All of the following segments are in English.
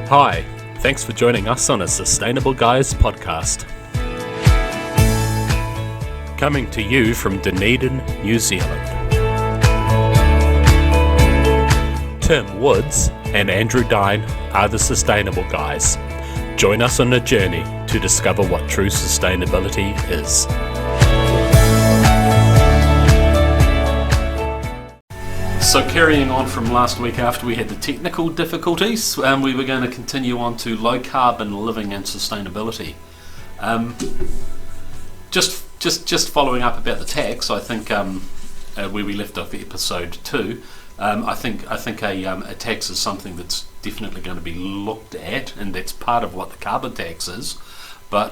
Hi, thanks for joining us on a Sustainable Guys podcast. Coming to you from Dunedin, New Zealand. Tim Woods and Andrew Dine are the Sustainable Guys. Join us on a journey to discover what true sustainability is. So carrying on from last week after we had the technical difficulties, we were going to continue on to low carbon living and sustainability. Just following up about the tax, I think where we left off episode 2, I think a tax is something that's definitely going to be looked at, and that's part of what the carbon tax is. But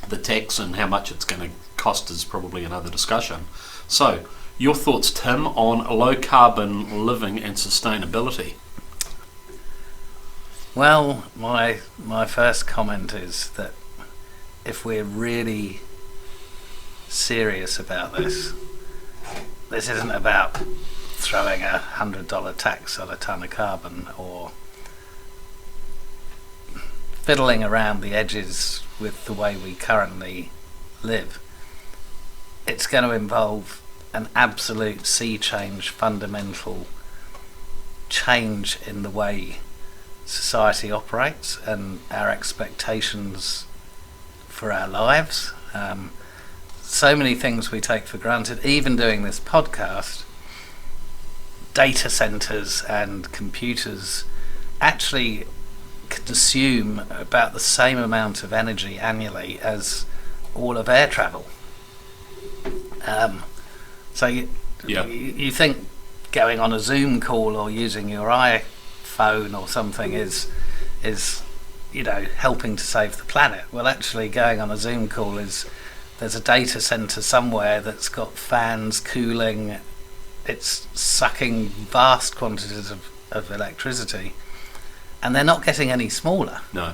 the tax and how much it's going to cost is probably another discussion. So, your thoughts, Tim, on low carbon living and sustainability? Well, my first comment is that if we're really serious about this isn't about throwing $100 tax on a tonne of carbon or fiddling around the edges with the way we currently live. It's going to involve an absolute sea change, fundamental change in the way society operates and our expectations for our lives. So many things we take for granted, even doing this podcast. Data centres and computers actually consume about the same amount of energy annually as all of air travel. So you think going on a Zoom call or using your iPhone or something is helping to save the planet. Well, actually going on a Zoom call there's a data center somewhere that's got fans cooling. It's sucking vast quantities of electricity, and they're not getting any smaller. No,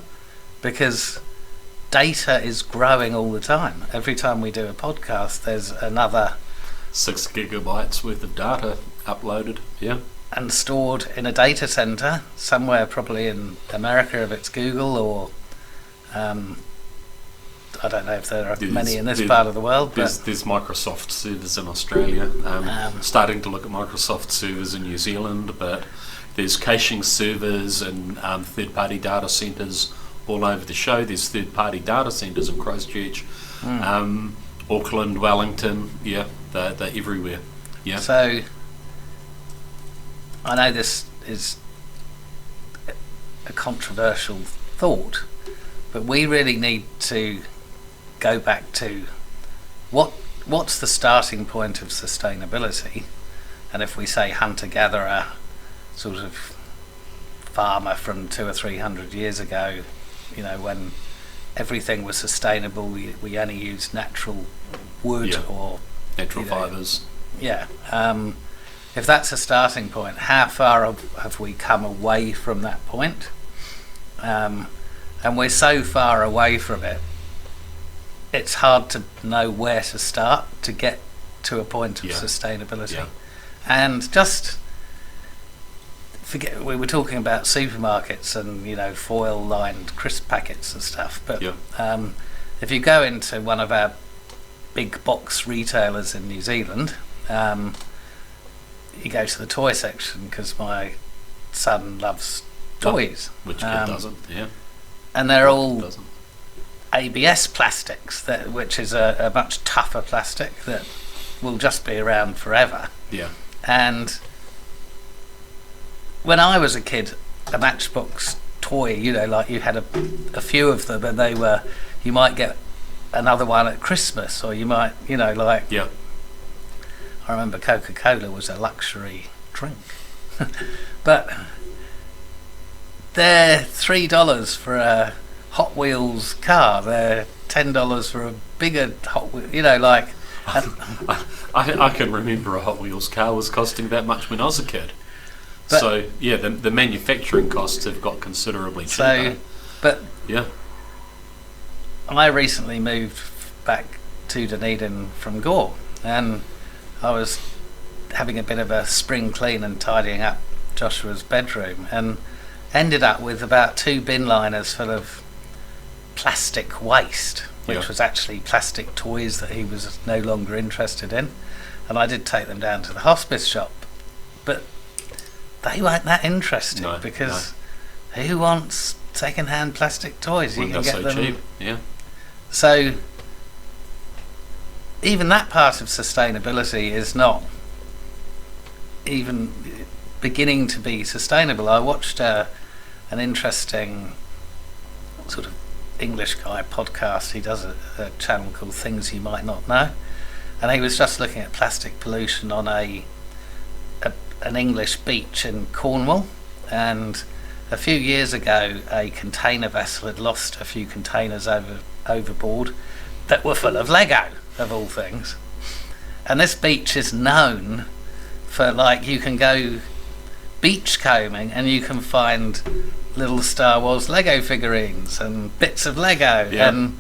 because data is growing all the time. Every time we do a podcast, there's another 6 gigabytes worth of data uploaded, and stored in a data center somewhere, probably in America if it's Google, or I don't know if there are many in this part of the world. There's Microsoft servers in Australia. Starting to look at Microsoft servers in New Zealand, but there's caching servers and third-party data centers all over the show. There's third-party data centers in Christchurch, Auckland, Wellington. They're everywhere. Yeah. So I know this is a controversial thought, but we really need to go back to what's the starting point of sustainability. And if we say hunter-gatherer, sort of farmer from 200 or 300 years ago, when everything was sustainable, we only used natural wood or natural fibres. If that's a starting point, how far have we come away from that point? And we're so far away from it, it's hard to know where to start to get to a point of sustainability. And just forget, we were talking about supermarkets and foil lined crisp packets and stuff, but if you go into one of our big box retailers in New Zealand, you go to the toy section, because my son loves toys. Which kid doesn't, and they're all ABS plastics, which is a much tougher plastic that will just be around forever. And when I was a kid, a Matchbox toy, like you had a few of them, and you might get another one at Christmas, or you might, I remember Coca-Cola was a luxury drink. But they're $3 for a Hot Wheels car, they're $10 for a bigger Hot Wheels, I can remember a Hot Wheels car was costing that much when I was a kid. So the manufacturing costs have got considerably cheaper. I recently moved back to Dunedin from Gore, and I was having a bit of a spring clean and tidying up Joshua's bedroom, and ended up with about 2 bin liners full of plastic waste, which was actually plastic toys that he was no longer interested in. And I did take them down to the hospice shop, but they weren't that interested because who wants second-hand plastic toys? You can get them cheap. Yeah. So even that part of sustainability is not even beginning to be sustainable. I watched an interesting sort of English guy podcast. He does a channel called Things You Might Not Know, and he was just looking at plastic pollution on an English beach in Cornwall. And a few years ago, a container vessel had lost a few containers overboard that were full of Lego, of all things. And this beach is known for, like, you can go beach combing and you can find little Star Wars Lego figurines and bits of Lego, and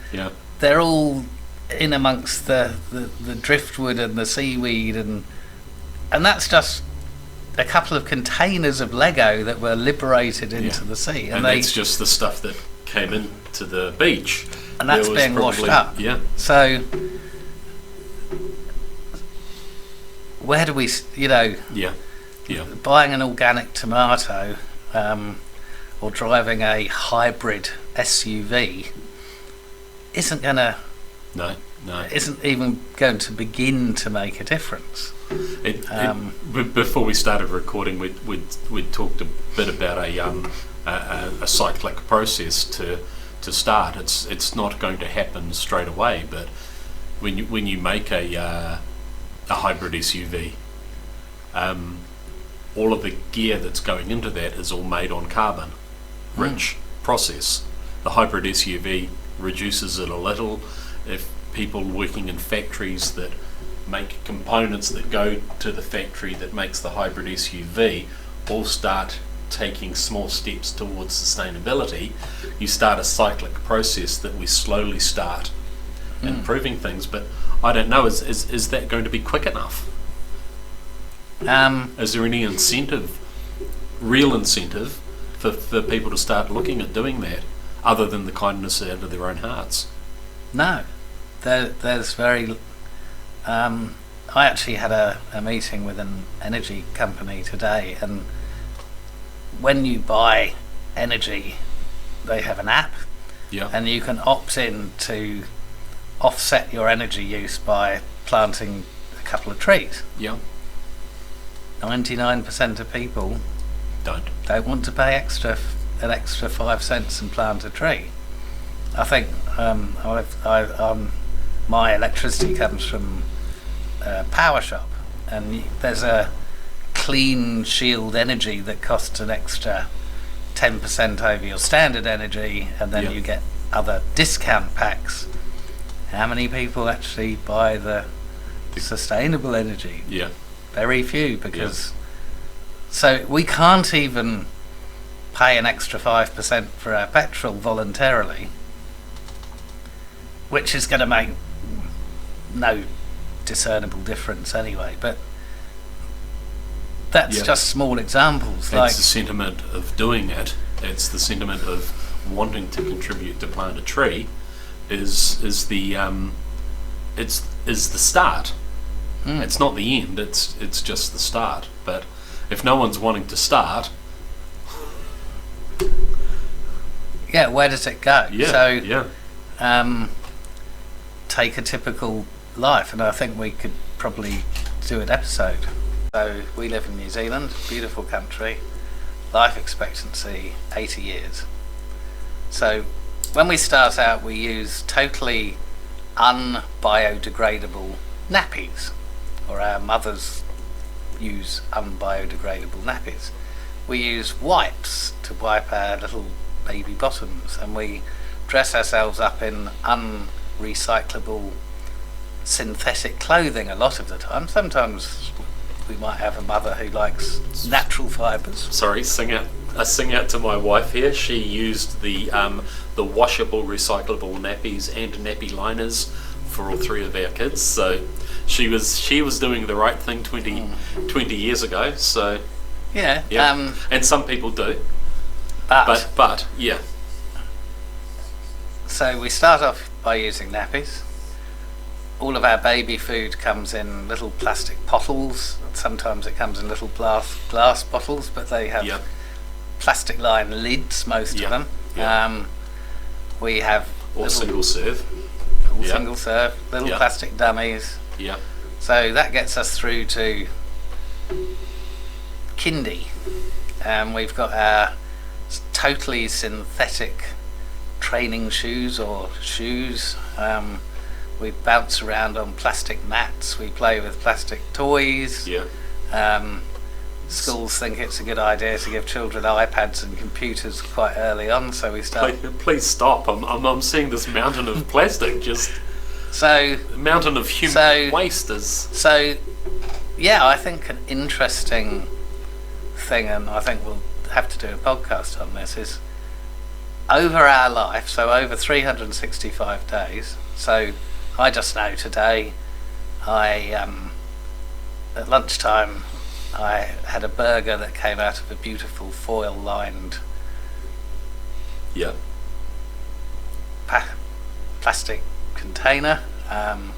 they're all in amongst the driftwood and the seaweed, and that's just a couple of containers of Lego that were liberated into the sea, and that's just the stuff that came into the beach, and that's being washed up. So where do we, buying an organic tomato or driving a hybrid SUV isn't going to isn't even going to begin to make a difference. Before we started recording, we'd talked a bit about a cyclic process to start. It's not going to happen straight away, but when you make a hybrid SUV, all of the gear that's going into that is all made on carbon rich process. The hybrid SUV reduces it a little. If people working in factories that make components that go to the factory that makes the hybrid SUV all start taking small steps towards sustainability, you start a cyclic process that we slowly start improving things. But I don't know, is that going to be quick enough? Is there any real incentive for people to start looking at doing that, other than the kindness out of their own hearts? No, there's very. I actually had a meeting with an energy company today, and when you buy energy, they have an app, and you can opt in to offset your energy use by planting a couple of trees. 99% of people don't want to pay an extra 5 cents and plant a tree. I think my electricity comes from a power shop, and there's a clean shield energy that costs an extra 10% over your standard energy, and then you get other discount packs. How many people actually buy the sustainable energy? Very few, because so we can't even pay an extra 5% for our petrol voluntarily, which is going to make no discernible difference anyway. But that's just small examples. It's the sentiment of doing it. It's the sentiment of wanting to contribute to plant a tree. Is the start. It's not the end. It's just the start. But if no one's wanting to start, where does it go? Take a typical life, and I think we could probably do an episode. So we live in New Zealand, beautiful country, life expectancy 80 years. So when we start out, we use totally unbiodegradable nappies, or our mothers use unbiodegradable nappies. We use wipes to wipe our little baby bottoms, and we dress ourselves up in unrecyclable synthetic clothing a lot of the time. Sometimes we might have a mother who likes natural fibres. Sorry, I sing out to my wife here. She used the washable, recyclable nappies and nappy liners for all 3 of our kids. So she was doing the right thing 20 years ago. So and some people do. But yeah. So we start off by using nappies. All of our baby food comes in little plastic bottles. Sometimes it comes in little glass bottles, but they have plastic lined lids, most of them. We have single serve. Single serve, little plastic dummies. Yeah. So that gets us through to kindy. We've got our totally synthetic training shoes or shoes. We bounce around on plastic mats. We play with plastic toys. Yeah. Schools think it's a good idea to give children iPads and computers quite early on, so we start. Please stop! I'm seeing this mountain of plastic, just mountain of human waste is. So, yeah, I think an interesting thing, and I think we'll have to do a podcast on this, is over our life. So over 365 days. So I just know today, at lunchtime, I had a burger that came out of a beautiful foil-lined plastic container. I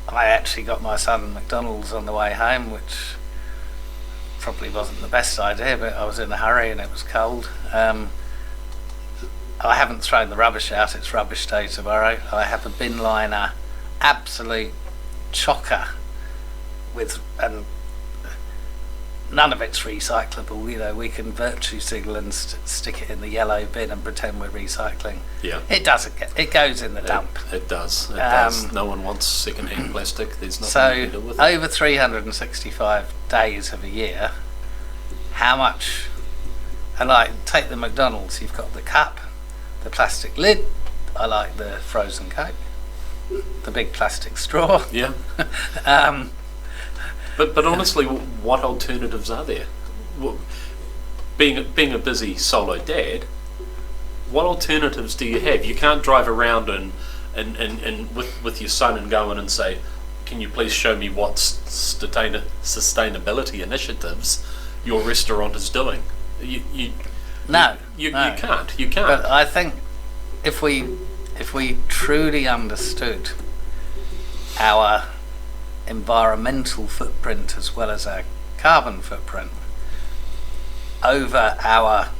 actually got my son McDonald's on the way home, which probably wasn't the best idea, but I was in a hurry and it was cold. I haven't thrown the rubbish out. It's rubbish day tomorrow. I have a bin liner, absolute chocker, and none of it's recyclable. You know, we can virtue signal and stick it in the yellow bin and pretend we're recycling. Yeah. It doesn't it goes in the dump. It does. It does. No one wants second-hand plastic. There's nothing you can do with it. Over 365 days of a year, how much? And take the McDonald's. You've got the cup, the plastic lid. I like the frozen Coke, the big plastic straw. Yeah. But honestly, what alternatives are there? Being a busy solo dad, what alternatives do you have? You can't drive around and with your son and go in and say, can you please show me what sustainability initiatives your restaurant is doing? You can't. But I think if we truly understood our environmental footprint as well as our carbon footprint over our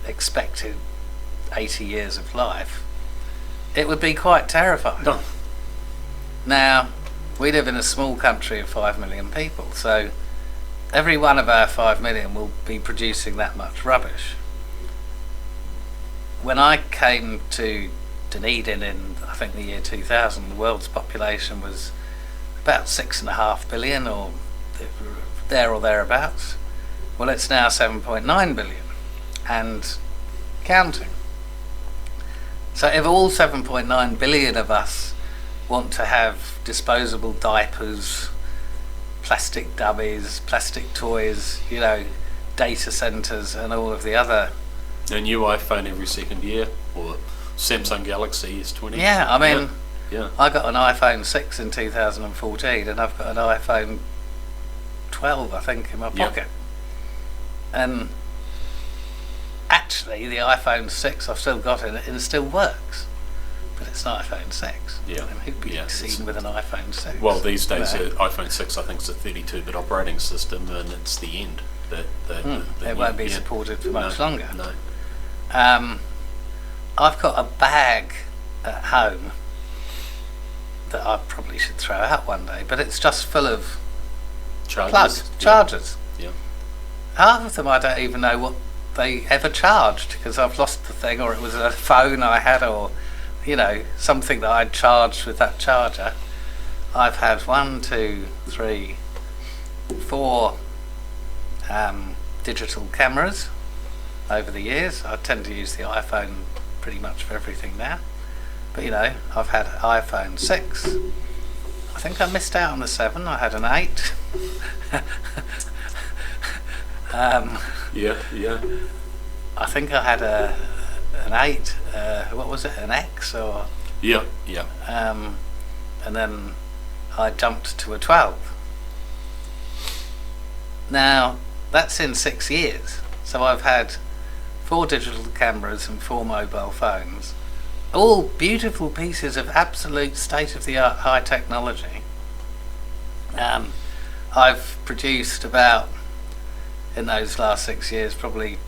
expected 80 years of life, it would be quite terrifying. No. Now, we live in a small country of 5 million people, so every one of our 5 million will be producing that much rubbish. When I came to Dunedin in, I think, the year 2000, the world's population was about 6.5 billion or there or thereabouts. Well, it's now 7.9 billion and counting. So if all 7.9 billion of us want to have disposable diapers, plastic dummies, plastic toys, data centres and all of the other... A new iPhone every second year, or Samsung Galaxy S20. Yeah, I mean... Yeah. I got an iPhone 6 in 2014 and I've got an iPhone 12, I think, in my pocket. And actually, the iPhone 6, I've still got it and it still works. But it's an iPhone 6. Yeah. And who'd be seen with an iPhone 6? Well, these days, iPhone 6, I think, is a 32-bit operating system, and it's the end. It won't be supported for much longer. No. I've got a bag at home that I probably should throw out one day, but it's just full of chargers. Yeah. Half of them I don't even know what they ever charged, because I've lost the thing, or it was a phone I had, or something that I'd charged with that charger. I've had 1, 2, 3, 4 digital cameras over the years. I tend to use the iPhone pretty much for everything now. But I've had an iPhone 6. I think I missed out on the 7. I had an 8. Yeah. I think I had an 8. What was it? An X or? Yeah. And then I jumped to a 12. Now that's in 6 years. So I've had 4 digital cameras and 4 mobile phones, all beautiful pieces of absolute state-of-the-art high technology. I've produced about, in those last 6 years, probably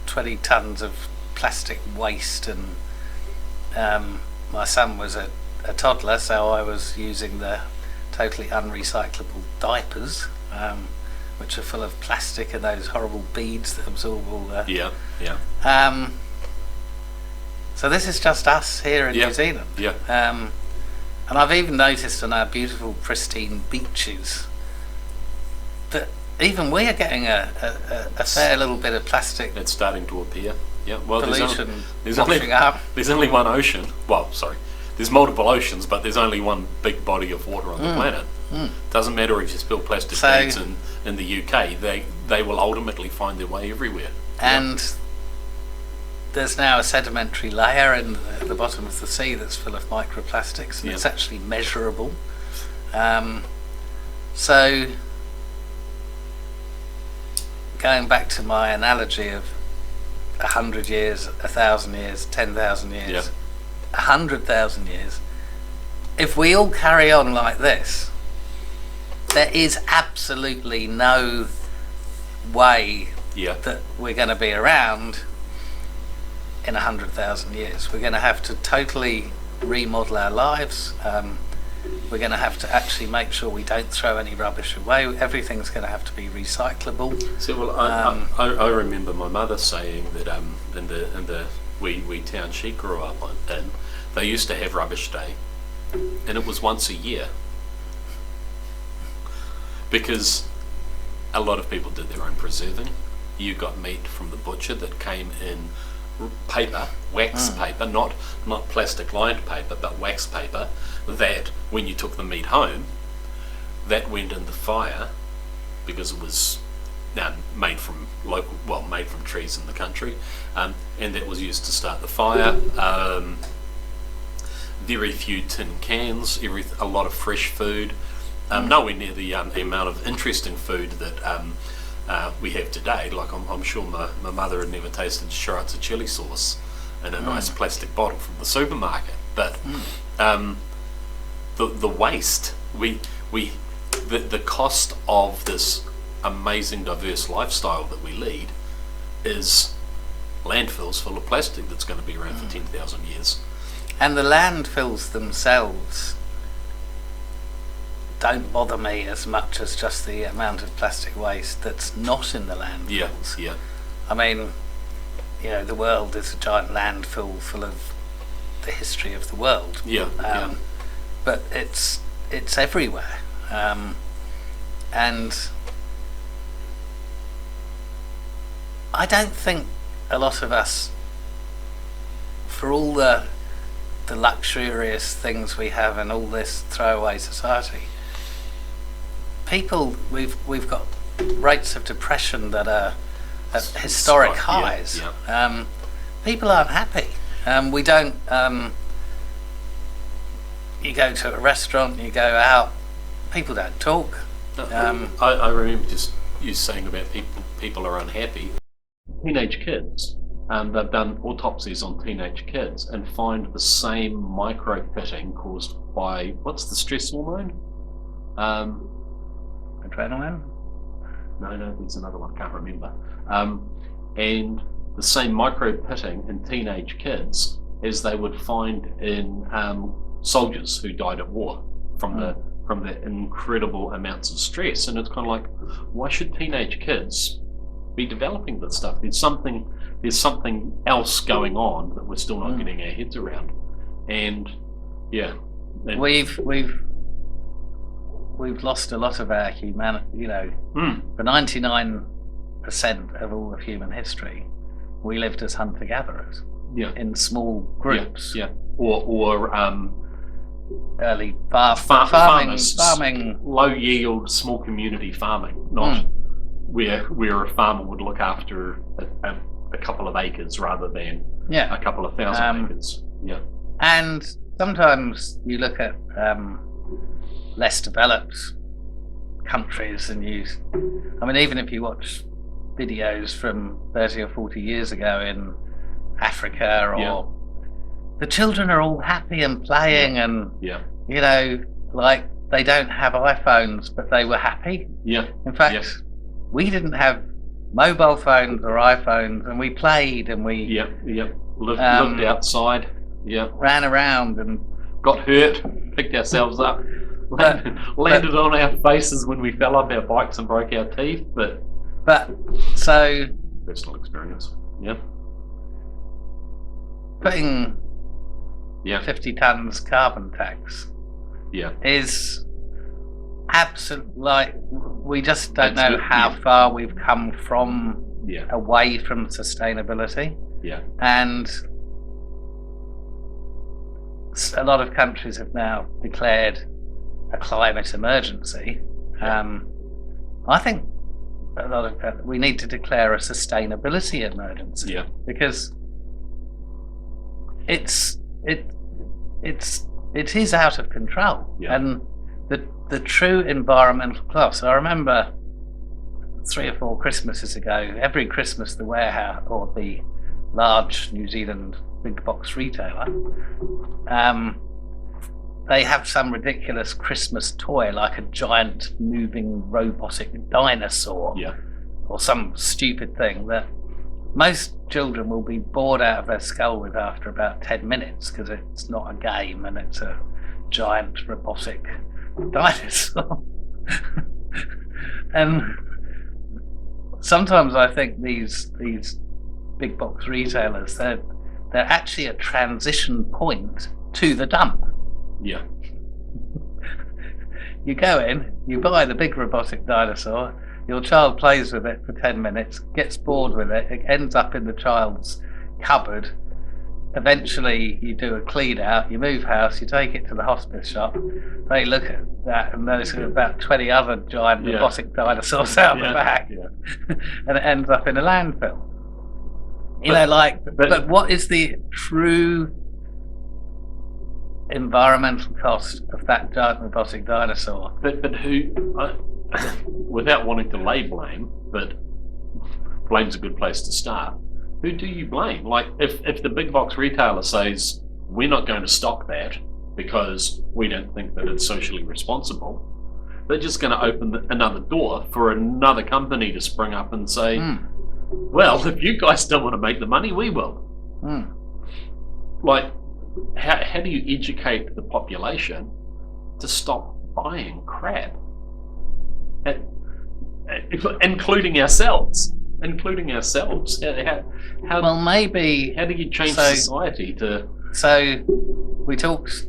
20 tons of plastic waste, and my son was a toddler, so I was using the totally unrecyclable diapers, which are full of plastic and those horrible beads that absorb all the... So this is just us here in New Zealand. And I've even noticed on our beautiful, pristine beaches that even we are getting a fair little bit of plastic. It's starting to appear. Yeah, well, pollution there's only one ocean. Well, sorry, there's multiple oceans, but there's only one big body of water on the planet. Doesn't matter if you spill plastic bags in the UK; they will ultimately find their way everywhere. And there's now a sedimentary layer in the bottom of the sea that's full of microplastics, and it's actually measurable. So, going back to my analogy of 100 years, 1,000 years, 10,000 years, 100,000 years, if we all carry on like this, there is absolutely no way that we're going to be around in 100,000 years. We're going to have to totally remodel our lives. We're going to have to actually make sure we don't throw any rubbish away. Everything's going to have to be recyclable. So, well, I remember my mother saying that in the wee town she grew up in, they used to have rubbish day, and it was once a year, because a lot of people did their own preserving. You got meat from the butcher that came in paper, wax paper, not plastic lined paper, but wax paper, that when you took the meat home, that went in the fire because it was made from trees in the country, and that was used to start the fire. Very few tin cans, a lot of fresh food, nowhere near the amount of interesting food that we have today. Like I'm sure my mother had never tasted sriracha chili sauce in a nice plastic bottle from the supermarket. But the waste, the cost of this amazing diverse lifestyle that we lead is landfills full of plastic that's going to be around for 10,000 years. And the landfills themselves don't bother me as much as just the amount of plastic waste that's not in the landfills. I mean, the world is a giant landfill full of the history of the world. But it's everywhere, and I don't think a lot of us, for all the luxurious things we have and all this throwaway society, we've got rates of depression that are at historic highs. People aren't happy. We don't. You go to a restaurant, you go out, people don't talk. I remember just you saying about people are unhappy. Teenage kids, they've done autopsies on teenage kids and find the same micro-pitting caused by, what's the stress hormone? Adrenaline? No, there's another one, I can't remember. And the same micro-pitting in teenage kids as they would find in soldiers who died at war from the incredible amounts of stress. And it's kind of like, why should teenage kids be developing this stuff? There's something else going on that we're still not getting our heads around. And we've lost a lot of our humanity. For 99% of all of human history, we lived as hunter-gatherers in small groups. Or early farming, low yield, small community farming, not where a farmer would look after a couple of acres rather than a couple of thousand acres. And sometimes you look at less developed countries, and even if you watch videos from 30 or 40 years ago in Africa, or the children are all happy and playing, and you know, like they don't have iPhones, but they were happy. In fact, we didn't have mobile phones or iPhones, and we played and we lived outside. Ran around and got hurt, picked ourselves up, landed on our faces when we fell off our bikes and broke our teeth. But so personal experience. Putting 50 tons carbon tax is absolute, like, we just don't know how far we've come from away from sustainability. And a lot of countries have now declared a climate emergency. I think a lot of we need to declare a sustainability emergency, because it is out of control, and the true environmental cost. I remember 3 or 4 Christmases ago, every Christmas the warehouse, or the large New Zealand big box retailer, they have some ridiculous Christmas toy, like a giant moving robotic dinosaur, or some stupid thing that most children will be bored out of their skull with after about 10 minutes, because it's not a game and it's a giant robotic dinosaur. And sometimes I think these big box retailers, they're actually a transition point to the dump. You go in, you buy the big robotic dinosaur, your child plays with it for 10 minutes, gets bored with it, it ends up in the child's cupboard. Eventually you do a clean out, you move house, you take it to the hospice shop, they look at that and there's about 20 other giant robotic dinosaurs out the back, and it ends up in a landfill. But what is the true environmental cost of that giant robotic dinosaur? But who, without wanting to lay blame, but blame's a good place to start. Who do you blame? Like, if the big box retailer says, we're not going to stock that because we don't think that it's socially responsible, they're just going to open another door for another company to spring up and say, well, if you guys don't want to make the money, we will. Like, how do you educate the population to stop buying crap? Including ourselves. Well, maybe. How do you change society to? So, we talked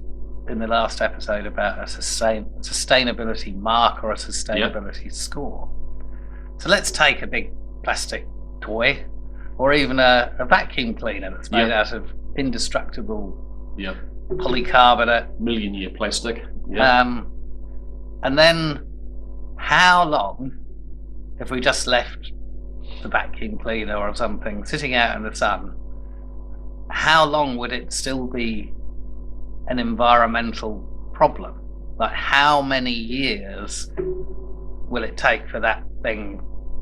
in the last episode about a sustainability mark or a sustainability score. So let's take a big plastic toy, or even a vacuum cleaner that's made out of indestructible polycarbonate, million-year plastic. And then, how long, if we just left the vacuum cleaner or something sitting out in the sun, how long would it still be an environmental problem? Like, how many years will it take for that thing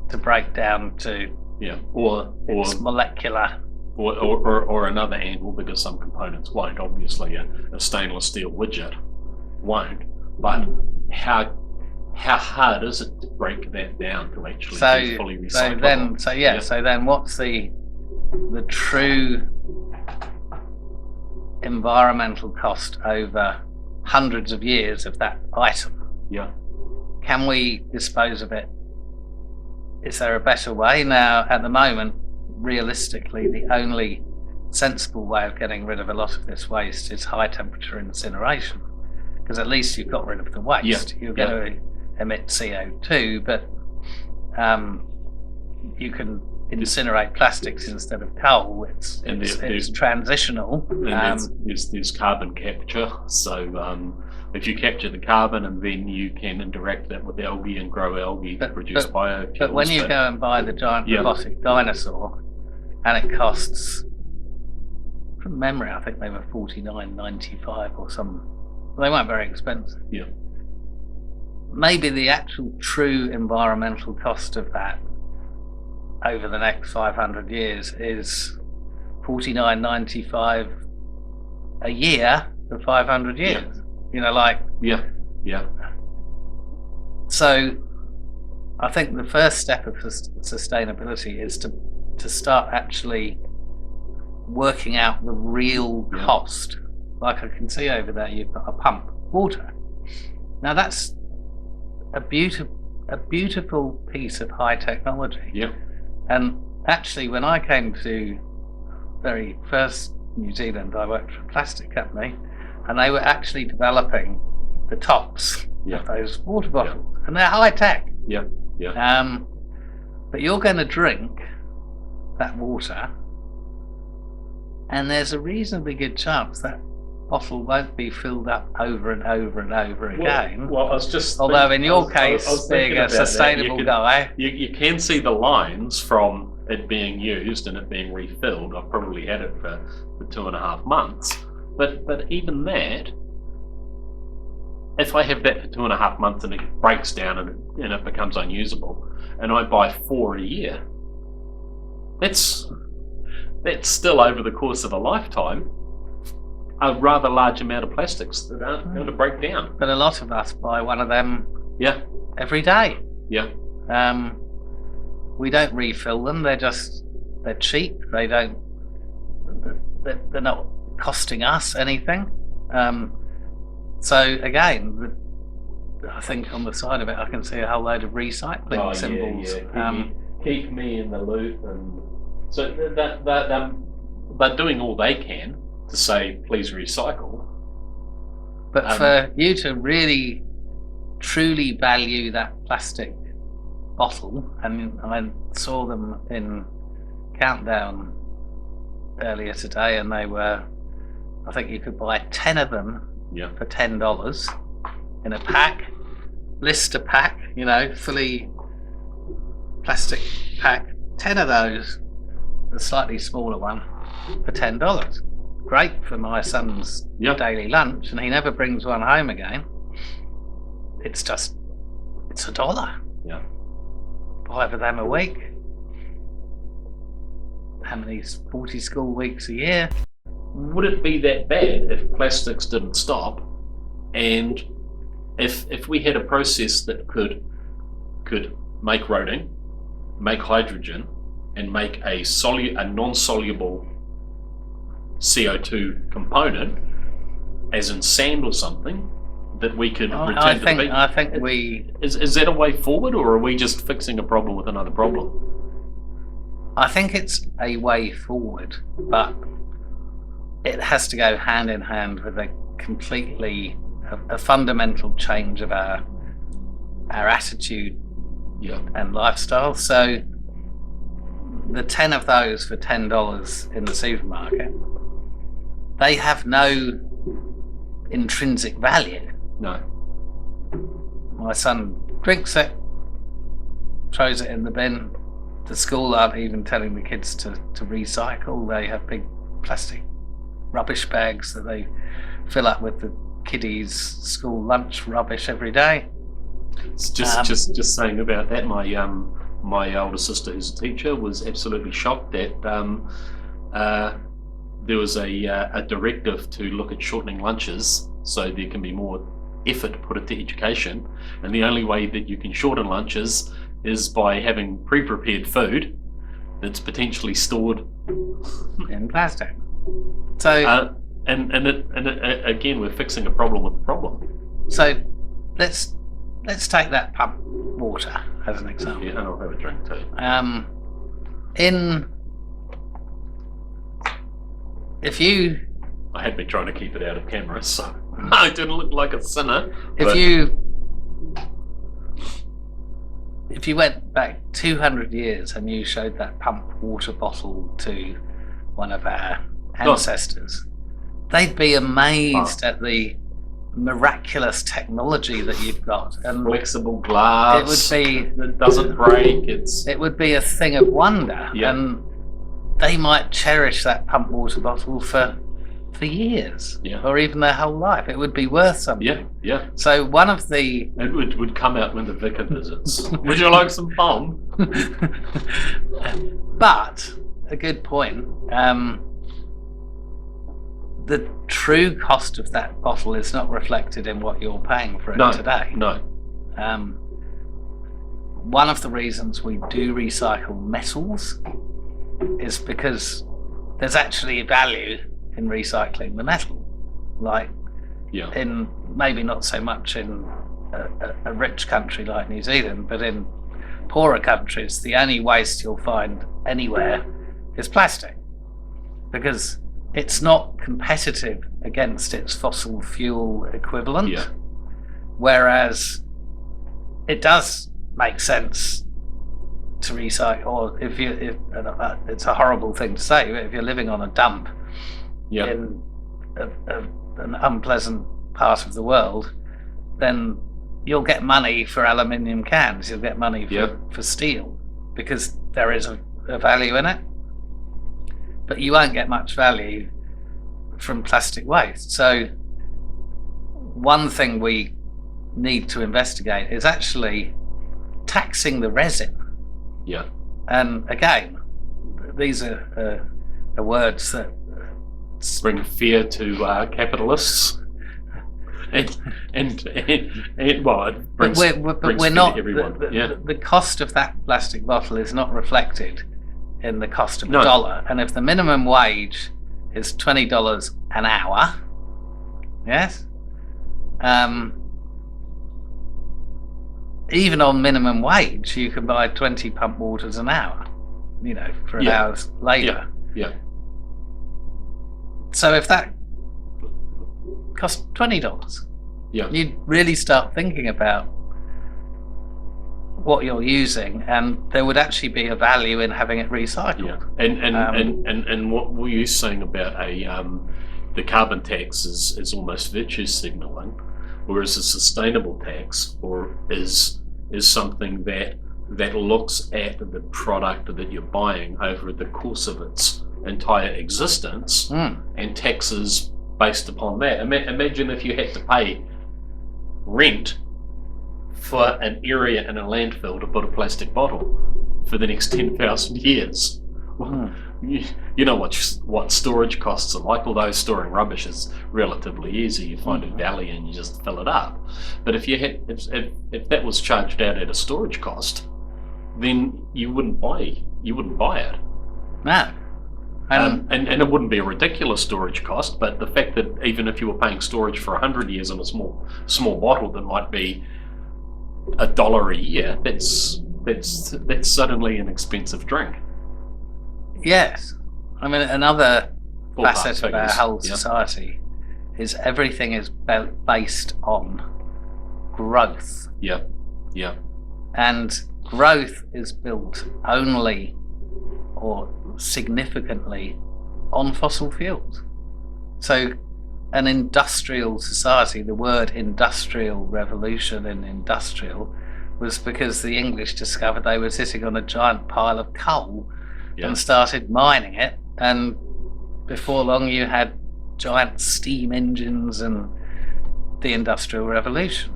to break down to its molecular? Or another angle, because some components won't. Obviously, a stainless steel widget won't. But how hard is it to break that down to actually be fully recyclable? So then what's the true environmental cost over hundreds of years of that item? Can we dispose of it? Is there a better way? Now, at the moment, realistically, the only sensible way of getting rid of a lot of this waste is high temperature incineration, because at least you've got rid of the waste. You're going to emit CO2, but you can incinerate plastics instead of coal. It's transitional. And there's carbon capture. So if you capture the carbon and then you can interact that with algae and grow algae to produce biofuels. But when you go and buy the giant robotic dinosaur, and it costs, from memory, I think they were $49.95 or some. They weren't very expensive. Maybe the actual true environmental cost of that over the next 500 years is $49.95 a year for 500 years. You know, like. Yeah. So I think the first step of sustainability is to start actually working out the real cost. Like I can see over there, you've got a pump water. Now that's a beautiful piece of high technology. Yeah. And actually, when I came to very first New Zealand, I worked for a plastic company, and they were actually developing the tops of those water bottles, and they're high tech. Yeah. But you're going to drink that water, and there's a reasonably good chance that bottle won't be filled up over and over and over again. Well, I was just. Although in your case, being a sustainable guy, you can see the lines from it being used and it being refilled. I've probably had it for 2.5 months, but even that, if I have that for 2.5 months and it breaks down and it becomes unusable, and I buy 4 a year, that's still over the course of a lifetime a rather large amount of plastics that aren't going to break down. But a lot of us buy one of them every day. Yeah. We don't refill them. They're cheap. They're not costing us anything. So again, I think on the side of it, I can see a whole load of recycling symbols. Keep me in the loop, and so they're doing all they can to say, please recycle. But for you to really, truly value that plastic bottle, and I saw them in Countdown earlier today, and they were, I think you could buy 10 of them for $10 in a pack, blister pack, fully plastic pack, 10 of those, the slightly smaller one, for $10. Great for my son's daily lunch, and he never brings one home again. It's $1. Yeah. 5 of them a week. How many 40 school weeks a year? Would it be that bad if plastics didn't stop, and if we had a process that could make rhoding, make hydrogen, and make a non-soluble CO2 component, as in sand or something, that we could return to the beach? I think we... Is that a way forward, or are we just fixing a problem with another problem? I think it's a way forward, but it has to go hand in hand with a fundamental change of our attitude and lifestyle. So the 10 of those for $10 in the supermarket, they have no intrinsic value. No. My son drinks it, throws it in the bin. The school aren't even telling the kids to recycle. They have big plastic rubbish bags that they fill up with the kiddies' school lunch rubbish every day. It's just saying about that. My older sister, who's a teacher, was absolutely shocked that there was a directive to look at shortening lunches so there can be more effort put into education, and the only way that you can shorten lunches is by having pre-prepared food that's potentially stored in plastic. So and again, we're fixing a problem with the problem. So let's take that pump water as an example. Yeah, and I'll have a drink too. I had been trying to keep it out of camera, so I didn't look like a sinner. If you went back 200 years and you showed that pump water bottle to one of our ancestors, they'd be amazed at the miraculous technology that you've got. And flexible glass. It doesn't break. It would be a thing of wonder. Yeah. And they might cherish that pump water bottle for for years, Yeah. or even their whole life. It would be worth something. Yeah, yeah. So one of the It would come out when the vicar visits. Would you like some fun? But a good point. The true cost of that bottle is not reflected in what you're paying for it today. No. One of the reasons we do recycle metals is because there's actually value in recycling the metal. Like, in maybe not so much in a rich country like New Zealand, but in poorer countries, the only waste you'll find anywhere is plastic, because it's not competitive against its fossil fuel equivalent. Yeah. Whereas it does make sense to recycle, or if it's a horrible thing to say, but if you're living on a dump in an unpleasant part of the world, then you'll get money for aluminium cans, you'll get money for steel, because there is a value in it. But you won't get much value from plastic waste. So one thing we need to investigate is actually taxing the resin. Yeah. And again, these are words that bring fear to capitalists. And well, it brings, but we're not. Everyone. The cost of that plastic bottle is not reflected in the cost of a dollar. And if the minimum wage is $20 an hour, yes, even on minimum wage, you can buy 20 pump waters an hour, for an hour's labour. Yeah. So if that cost $20, you'd really start thinking about what you're using, and there would actually be a value in having it recycled. And what were you saying about the carbon tax is almost virtue signalling, whereas a sustainable tax is something that looks at the product that you're buying over the course of its entire existence and taxes based upon that. Imagine if you had to pay rent for an area in a landfill to put a plastic bottle for the next 10,000 years. You know what storage costs are like, although storing rubbish is relatively easy. You find a valley and you just fill it up. But if if that was charged out at a storage cost, then you wouldn't buy it. No. And it wouldn't be a ridiculous storage cost, but the fact that even if you were paying storage for 100 years on a small bottle that might be $1 a year, that's suddenly an expensive drink. Yes. I mean, another facet of our whole Yeah. society is everything is based on growth. Yeah. Yeah. And growth is built only or significantly on fossil fuels. So an industrial society, the word industrial revolution in industrial was because the English discovered they were sitting on a giant pile of coal and started mining it, and before long you had giant steam engines and the Industrial Revolution.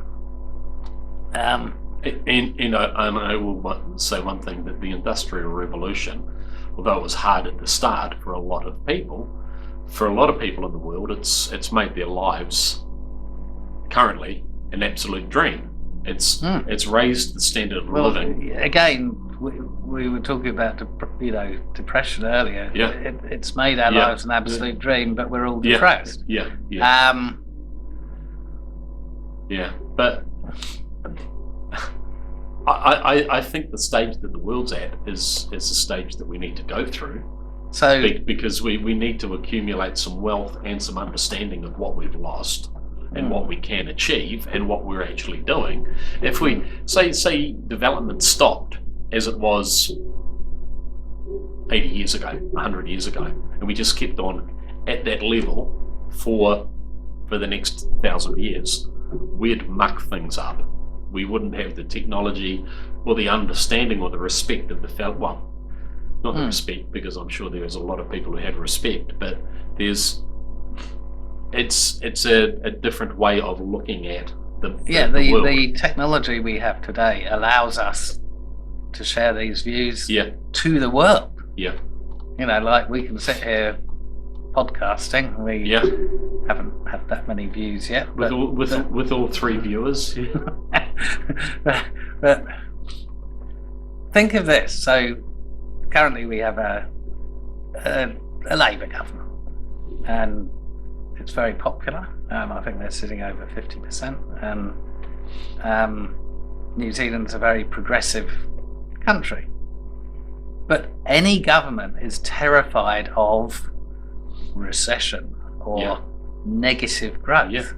And I will say one thing, that the Industrial Revolution, although it was hard at the start for a lot of people in the world, it's made their lives currently an absolute dream. It's raised the standard of living. Again, we were talking about depression earlier. Yeah. It's made our lives an absolute dream, but we're all depressed. Yeah. But I think the stage that the world's at is a stage that we need to go through. So because we need to accumulate some wealth and some understanding of what we've lost and what we can achieve and what we're actually doing. If we say development stopped as it was 80 years ago, 100 years ago, and we just kept on at that level for the next 1,000 years, we'd muck things up. We wouldn't have the technology or the understanding or the respect of the not the respect, because I'm sure there's a lot of people who have respect, but there's it's a different way of looking at the world. The technology we have today allows us to share these views to the world. Yeah. Like we can sit here podcasting. We haven't had that many views yet. With all 3 viewers. but think of this. So currently we have a Labour government, and it's very popular. I think they're sitting over 50%, and New Zealand's a very progressive country. But any government is terrified of recession or negative growth. Yeah.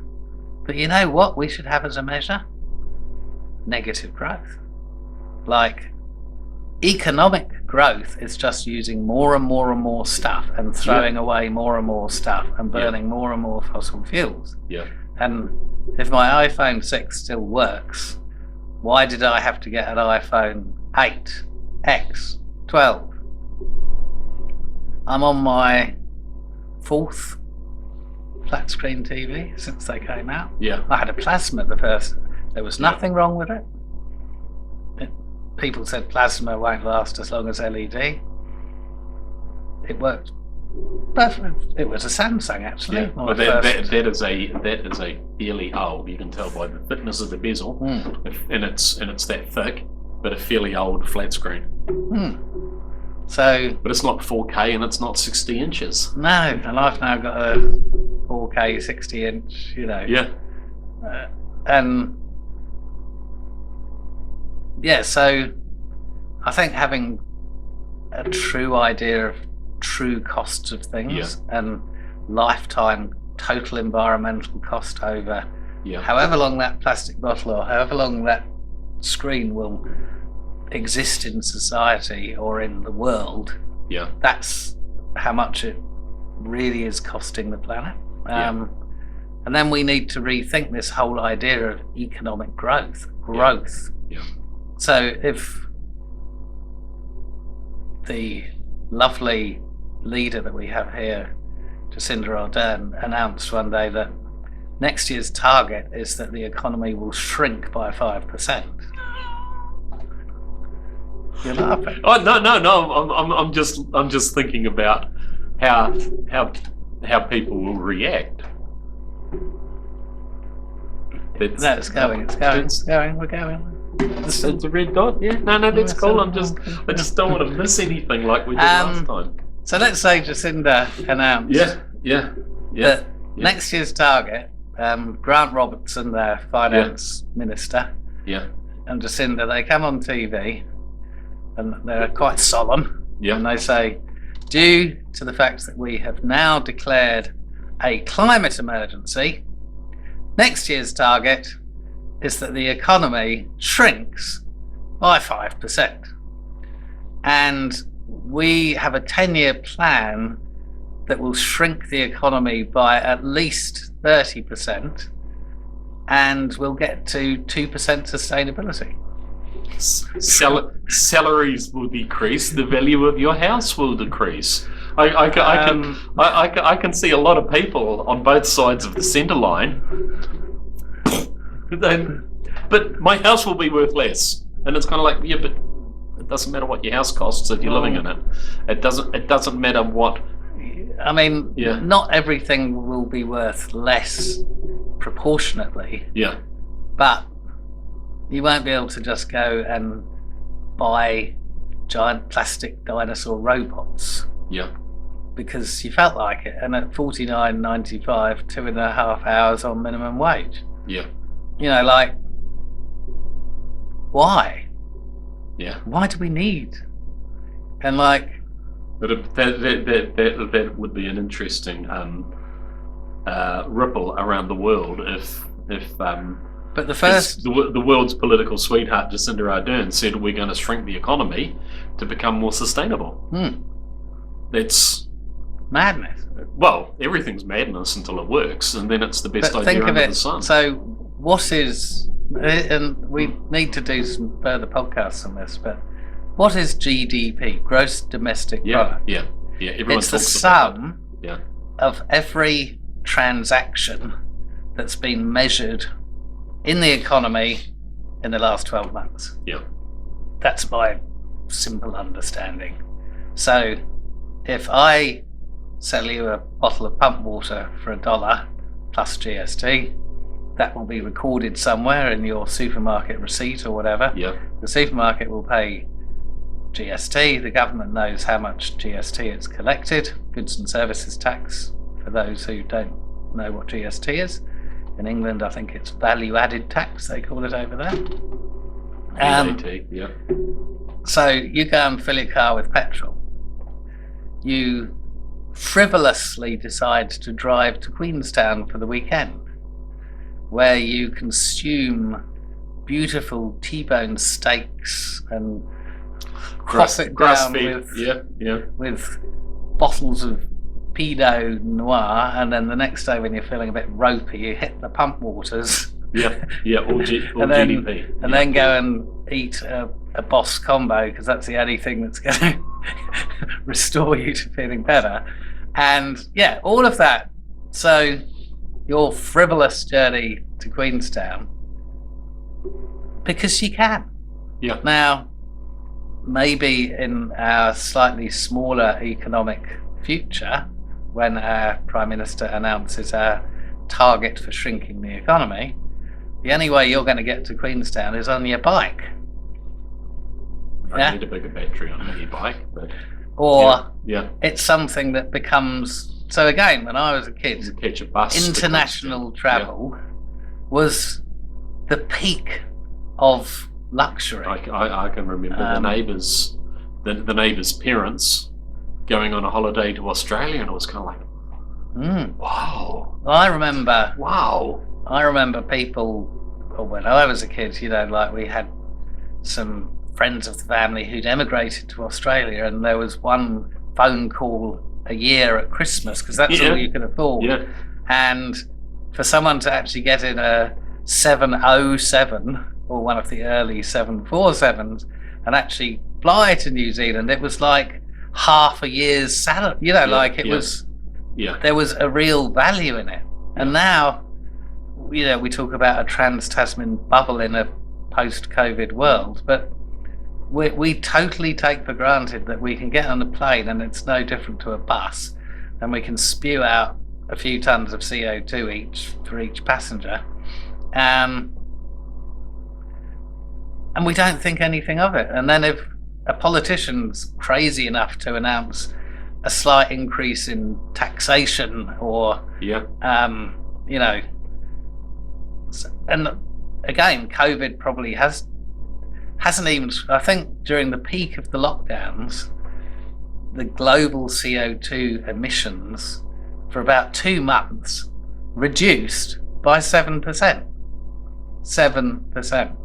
But you know what we should have as a measure? Negative growth. Like, economic growth is just using more and more and more stuff and throwing away more and more stuff and burning more and more fossil fuels. Yeah. And if my iPhone 6 still works, why did I have to get an iPhone 8, X, 12? I'm on my 4th flat screen TV since they came out. Yeah. I had a plasma the first. There was nothing wrong with it. People said plasma won't last as long as LED. It worked. But it was a Samsung, actually. Yeah. Well, that is a fairly old. You can tell by the thickness of the bezel, and it's that thick, but a fairly old flat screen. So, but it's not 4K and it's not 60 inches. No, and I've now got a 4K 60-inch. Yeah. So I think having a true idea of true costs of things and lifetime total environmental cost over however long that plastic bottle or however long that screen will exist in society or in the world, that's how much it really is costing the planet. And then we need to rethink this whole idea of economic growth. So if the lovely leader that we have here, Jacinda Ardern, announced one day that next year's target is that the economy will shrink by 5%. You're laughing. Oh no! I'm just thinking about how people will react. It's going. We're going. It's a red dot. Yeah. No, that's cool. I just don't want to miss anything like we did last time. So let's say Jacinda announced. That next year's target, Grant Robertson, their finance minister, and Jacinda, they come on TV, and they're quite solemn. And they say, due to the fact that we have now declared a climate emergency, next year's target is that the economy shrinks by 5%. And we have a 10-year plan that will shrink the economy by at least 30%, and we'll get to 2% sustainability. Salaries will decrease. The value of your house will decrease. I can see a lot of people on both sides of the centre line. But my house will be worth less, and it's kind of like, but it doesn't matter what your house costs if you're living in it. It doesn't matter what. I mean, not everything will be worth less proportionately. Yeah. But you won't be able to just go and buy giant plastic dinosaur robots. Yeah. Because you felt like it, and at $49.95, 2.5 hours on minimum wage. Yeah. Like, why? Yeah. Why do we need? And like, but that would be an interesting ripple around the world if but the first the world's political sweetheart Jacinda Ardern said we're going to shrink the economy to become more sustainable. That's madness. Well, everything's madness until it works, and then it's the best idea under the sun. So what is, and we need to do some further podcasts on this, but what is GDP, gross domestic product? Yeah. Everyone it's the talks about sum of every transaction that's been measured in the economy in the last 12 months. Yeah. That's my simple understanding. So if I sell you a bottle of pump water for $1 plus GST, that will be recorded somewhere in your supermarket receipt or whatever. Yeah. The supermarket will pay GST. The government knows how much GST it's collected, goods and services tax, for those who don't know what GST is. In England, I think it's value added tax, they call it over there. VAT, yeah. So you go and fill your car with petrol. You frivolously decide to drive to Queenstown for the weekend, where you consume beautiful T-bone steaks and cross it down with bottles of Pinot Noir, and then the next day when you're feeling a bit ropey, you hit the pump waters. Or GDP. And then go and eat a Boss combo, because that's the only thing that's going to restore you to feeling better. And yeah, all of that. So your frivolous journey to Queenstown, because you can. Yeah. Now, maybe in our slightly smaller economic future, when our Prime Minister announces our target for shrinking the economy, the only way you're going to get to Queenstown is on your bike. I need a bigger battery on my bike, but it's something that becomes. So again, when I was a kid, catch a bus, international travel was the peak of luxury. I can remember the neighbours, the neighbours' parents going on a holiday to Australia, and it was kind of like, wow. I remember people, when I was a kid, like we had some friends of the family who'd emigrated to Australia, and there was one phone call a year at Christmas, because that's all you could afford. Yeah. And for someone to actually get in a 707 or one of the early 747s and actually fly to New Zealand, it was like half a year's salary. There was a real value in it. And now, we talk about a trans-Tasman bubble in a post-COVID world, but we totally take for granted that we can get on a plane and it's no different to a bus, and we can spew out a few tons of CO2 for each passenger, and we don't think anything of it. And then if a politician's crazy enough to announce a slight increase in taxation, or and again, COVID probably hasn't even, I think during the peak of the lockdowns, the global CO2 emissions for about 2 months reduced by 7%. 7%.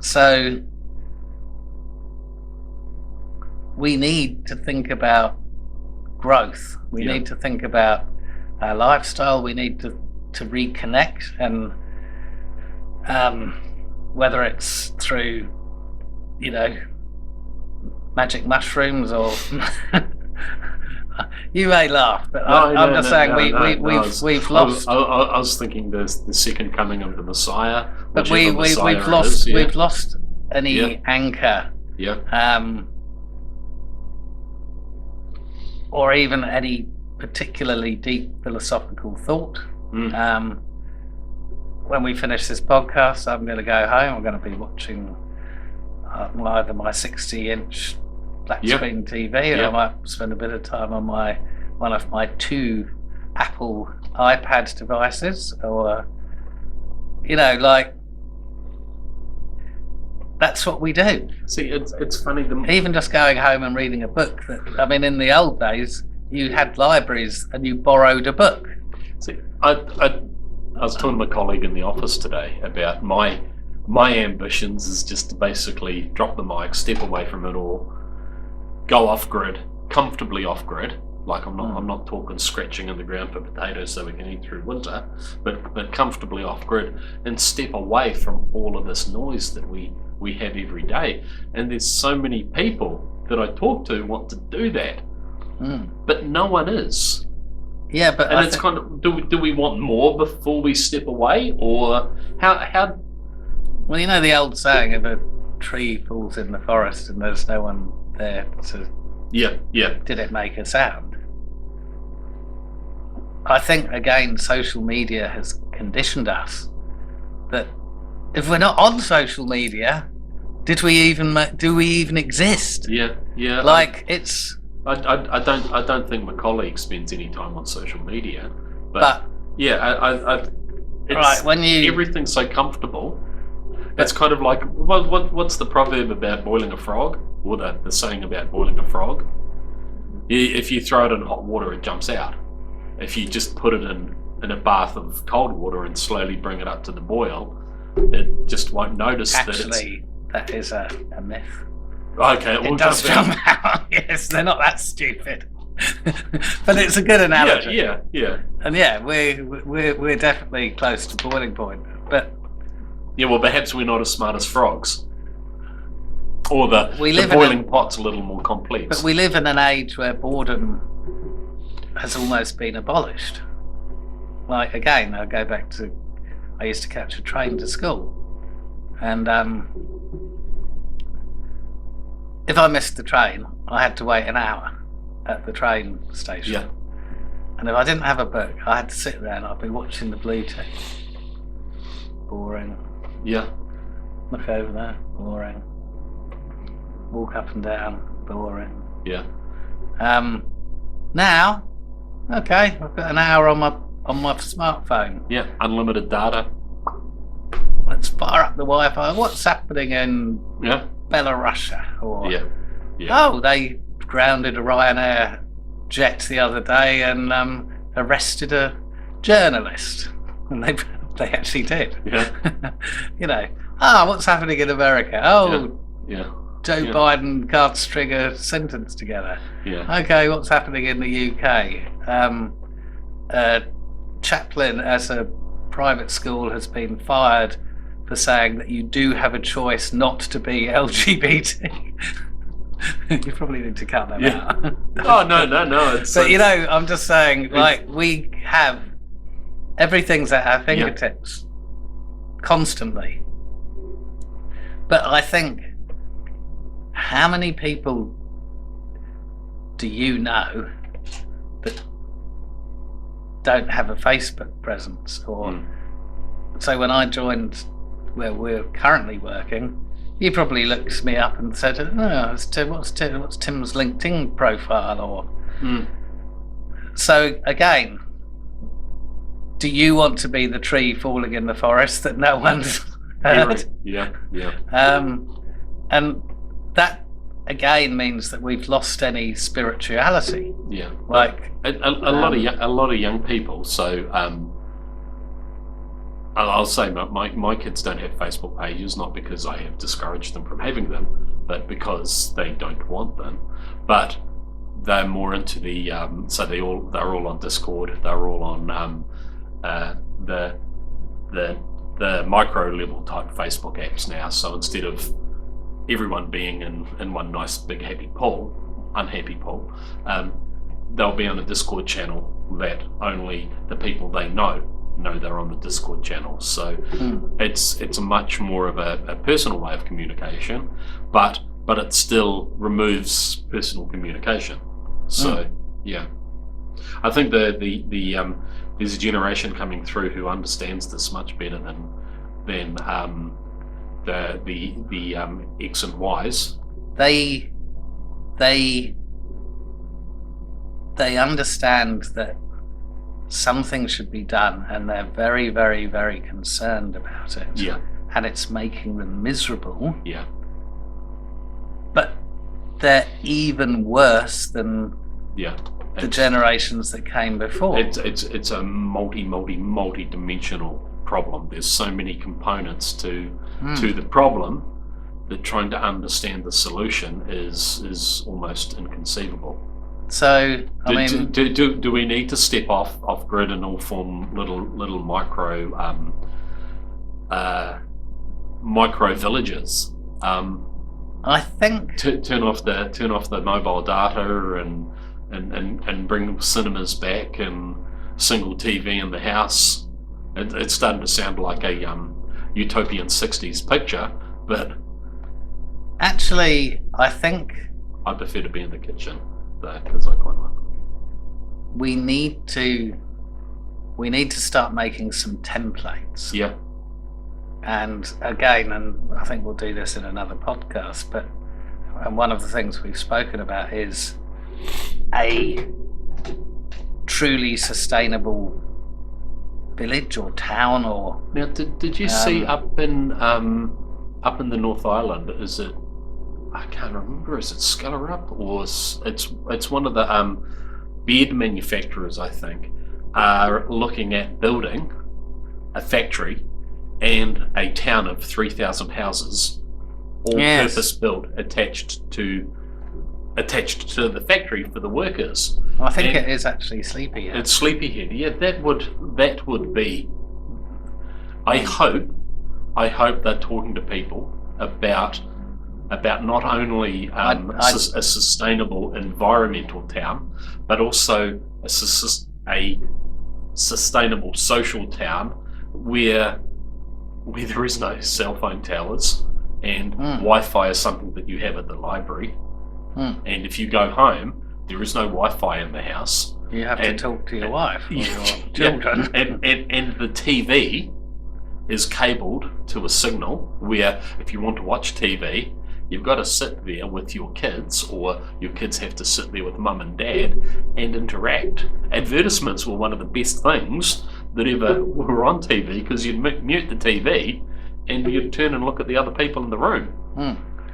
So we need to think about growth. We need to think about our lifestyle. We need to reconnect, and whether it's through, magic mushrooms or you may laugh, but I'm just saying we've lost. I was thinking the second coming of the Messiah. But we've lost any anchor. Or even any particularly deep philosophical thought. When we finish this podcast, I'm going to go home. I'm going to be watching either my 60-inch flat screen TV, or I might spend a bit of time on one of my 2 Apple iPad devices, or that's what we do. See, it's funny. Even just going home and reading a book. In the old days, you had libraries and you borrowed a book. See, I was talking to my colleague in the office today about my ambitions is just to basically drop the mic, step away from it all, go off grid, comfortably off grid. Like I'm not talking scratching in the ground for potatoes so we can eat through winter, but comfortably off grid, and step away from all of this noise that we have every day. And there's so many people that I talk to want to do that, but no one is. Yeah, but And it's kind of, do we want more before we step away, or how? Well, you know the old saying, if a tree falls in the forest and there's no one there to... Yeah. Did it make a sound? I think, again, social media has conditioned us that if we're not on social media, do we even exist? Yeah. Like, it's... I don't think my colleague spends any time on social media, But yeah, it's, right, when you... everything's so comfortable. It's kind of like, what's the proverb about boiling a frog, or the saying about boiling a frog? If you throw it in hot water, it jumps out. If you just put it in a bath of cold water and slowly bring it up to the boil, it just won't notice that it's... Actually, that is a myth. Okay, It does jump out. Yes, they're not that stupid. But it's a good analogy. Yeah. And yeah, we're definitely close to boiling point. But Yeah, well, perhaps we're not as smart as frogs. Or the boiling pot's a little more complex. But we live in an age where boredom has almost been abolished. Like, again, I go back to, I used to catch a train to school. And if I missed the train, I had to wait an hour at the train station. Yeah. And if I didn't have a book, I had to sit there and I'd be watching the blue tick. Boring. Yeah. Look over there. Boring. Walk up and down. Boring. Yeah. Now, okay, I've got an hour on my smartphone. Yeah. Unlimited data. Let's fire up the Wi-Fi. What's happening in Yeah. Belarus? Or Yeah. oh, they grounded a Ryanair jet the other day and arrested a journalist, and they actually did. Yeah. You know, what's happening in America? Oh, Yeah. Joe Biden can't string a sentence together. Yeah. Okay, what's happening in the UK? A chaplain at a private school has been fired for saying that you do have a choice not to be LGBT. You probably need to cut that out. Oh, no. But you know, I'm just saying, like, we have everything's at our fingertips constantly. But I think, how many people do you know that don't have a Facebook presence? Or so when I joined where we're currently working, you probably looked me up and said, what's Tim's LinkedIn profile? Or so again, do you want to be the tree falling in the forest that no one's heard? Yeah. And that again means that we've lost any spirituality. Yeah. Like a lot of young people. So I'll say my kids don't have Facebook pages, not because I have discouraged them from having them, but because they don't want them. But they're more into the so they're all on Discord. They're all on the micro level type Facebook apps now. So instead of everyone being in one nice big unhappy pool, they'll be on a Discord channel that only the people they know they're on the Discord channel. So it's a much more of a personal way of communication, but it still removes personal communication. So yeah, I think there's a generation coming through who understands this much better than the X and Y's. They understand that something should be done, and they're very, very, very concerned about it. Yeah. And it's making them miserable. Yeah. But they're even worse than the generations that came before. It's a multi-dimensional problem. There's so many components to the problem that trying to understand the solution is almost inconceivable. So do we need to step off grid and all form little micro villages? I think turn off the mobile data and bring cinemas back and single TV in the house. It's starting to sound like a utopian 60s picture, but actually, I think I prefer to be in the kitchen, though, because I quite like it. we need to start making some templates. Yeah. And again, and I think we'll do this in another podcast, but one of the things we've spoken about is a truly sustainable village or town. Or Now, did you see up in the North Island? Is it? I can't remember. Is it Skellerup or it's one of the bed manufacturers? I think are looking at building a factory and a town of 3,000 houses, all purpose built, attached to the factory for the workers. I think it is actually Sleepyhead. It's Sleepyhead. Yeah, that would be. I hope they're talking to people about not only a sustainable environmental town, but also a sustainable social town where there is no cell phone towers and Wi-Fi is something that you have at the library. And if you go home, there is no Wi-Fi in the house. You have to talk to your wife or your children. And the TV is cabled to a signal where if you want to watch TV, you've got to sit there with your kids, or your kids have to sit there with mum and dad and interact. Advertisements were one of the best things that ever were on TV, because you'd mute the TV and you'd turn and look at the other people in the room.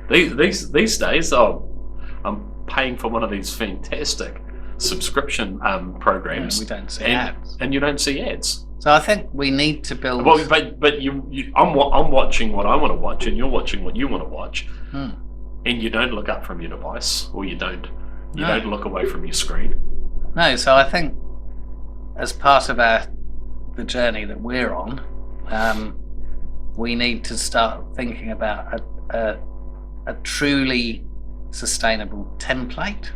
These days, I'm paying for one of these fantastic subscription programs. We don't see ads. And you don't see ads. So I think we need to build. Well, but I'm watching what I want to watch, and you're watching what you want to watch, and you don't look up from your device, or you don't look away from your screen. No, so I think as part of the journey that we're on, we need to start thinking about a truly sustainable template.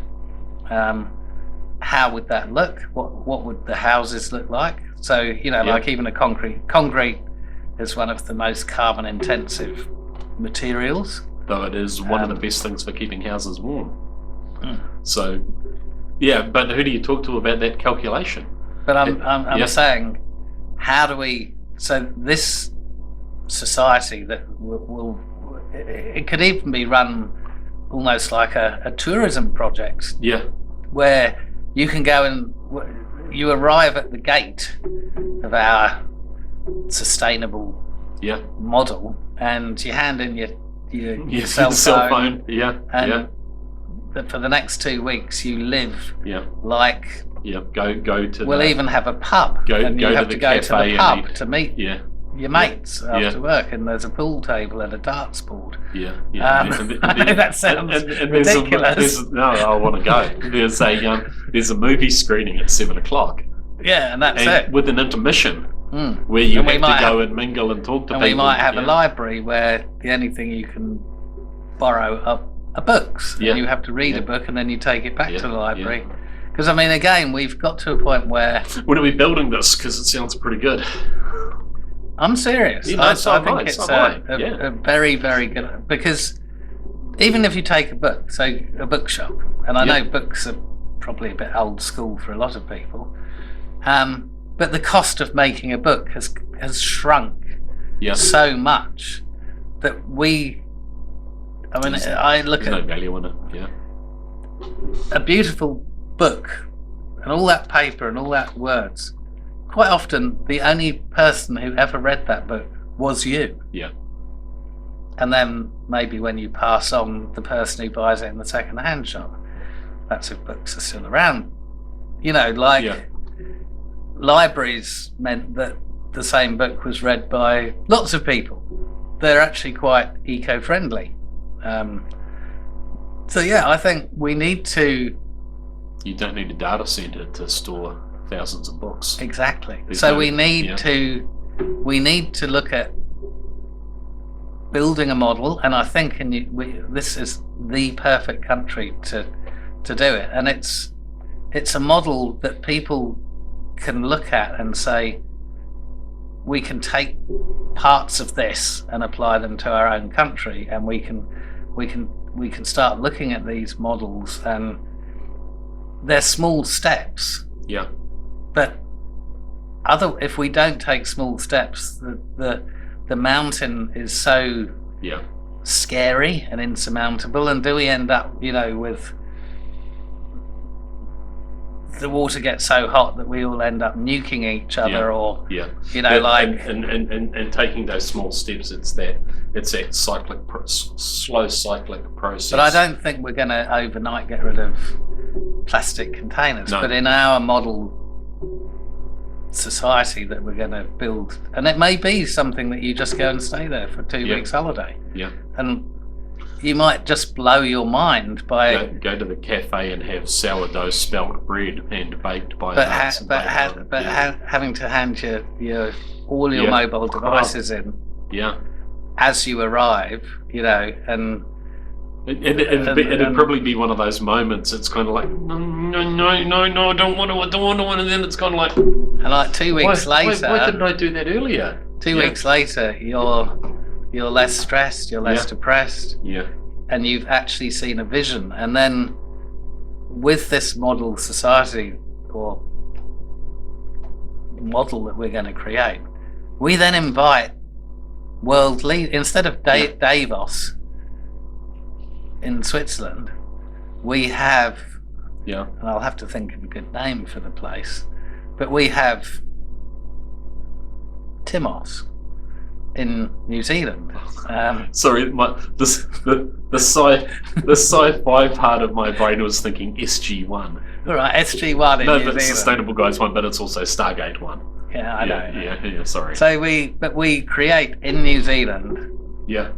How would that look? What would the houses look like? So, like even a concrete is one of the most carbon intensive materials. Though it is one of the best things for keeping houses warm. So, yeah, but who do you talk to about that calculation? But I'm saying, how do we? So this society that will it could even be run almost like a tourism project. Yeah. Where you can go and you arrive at the gate of our sustainable model, and you hand in your cell phone. Yeah. And for the next 2 weeks, you live like. Yeah. Go to. We'll even have a pub. And you have to go to the pub to meet. Yeah. Your mates after work, and there's a pool table and a darts board. Yeah. That sounds ridiculous. I want to go. There's a movie screening at 7:00. Yeah, and that's it. With an intermission where you have to go and mingle and talk to people. And we might have a library where the only thing you can borrow are books. And you have to read a book and then you take it back to the library. Because again, we've got to a point where. When are we building this? Because it sounds pretty good. I'm serious. I think it's a very, very good, because even if you take a book, so a bookshop, and I know books are probably a bit old school for a lot of people, but the cost of making a book has shrunk so much that I look at no value in it. A beautiful book and all that paper and all that words. Quite often, the only person who ever read that book was you. Yeah. And then maybe when you pass on, the person who buys it in the second-hand shop. That's if books are still around. Libraries meant that the same book was read by lots of people. They're actually quite eco-friendly. I think we need to. You don't need a data center to store thousands of books. Exactly. We need to look at building a model, and I think this is the perfect country to do it. And it's it's a model that people can look at and say, we can take parts of this and apply them to our own country, and we can start looking at these models, and they're small steps. Yeah. But if we don't take small steps, the mountain is so scary and insurmountable, and do we end up, with the water gets so hot that we all end up nuking each other, or and taking those small steps, it's that slow cyclic process. But I don't think we're going to overnight get rid of plastic containers. No. But in our model society that we're going to build, and it may be something that you just go and stay there for 2 weeks holiday, and you might just blow your mind by go to the cafe and have sourdough spelt bread and baked by having to hand all your mobile devices in as you arrive, and it'd probably be one of those moments. It's kind of like no, I don't want to, and then it's kind of like, and like 2 weeks later, why didn't I do that earlier? 2 weeks later, you're less stressed, you're less depressed, and you've actually seen a vision. And then with this model society or model that we're going to create, we then invite world leaders instead of Davos in Switzerland. We have, and I'll have to think of a good name for the place, but we have Timos in New Zealand. Sorry, the sci-fi part of my brain was thinking SG-1. All right, SG-1 in New Zealand. Sustainable Guys 1, but it's also Stargate 1. Yeah, I know. Yeah, sorry. So we create in New Zealand. Yeah.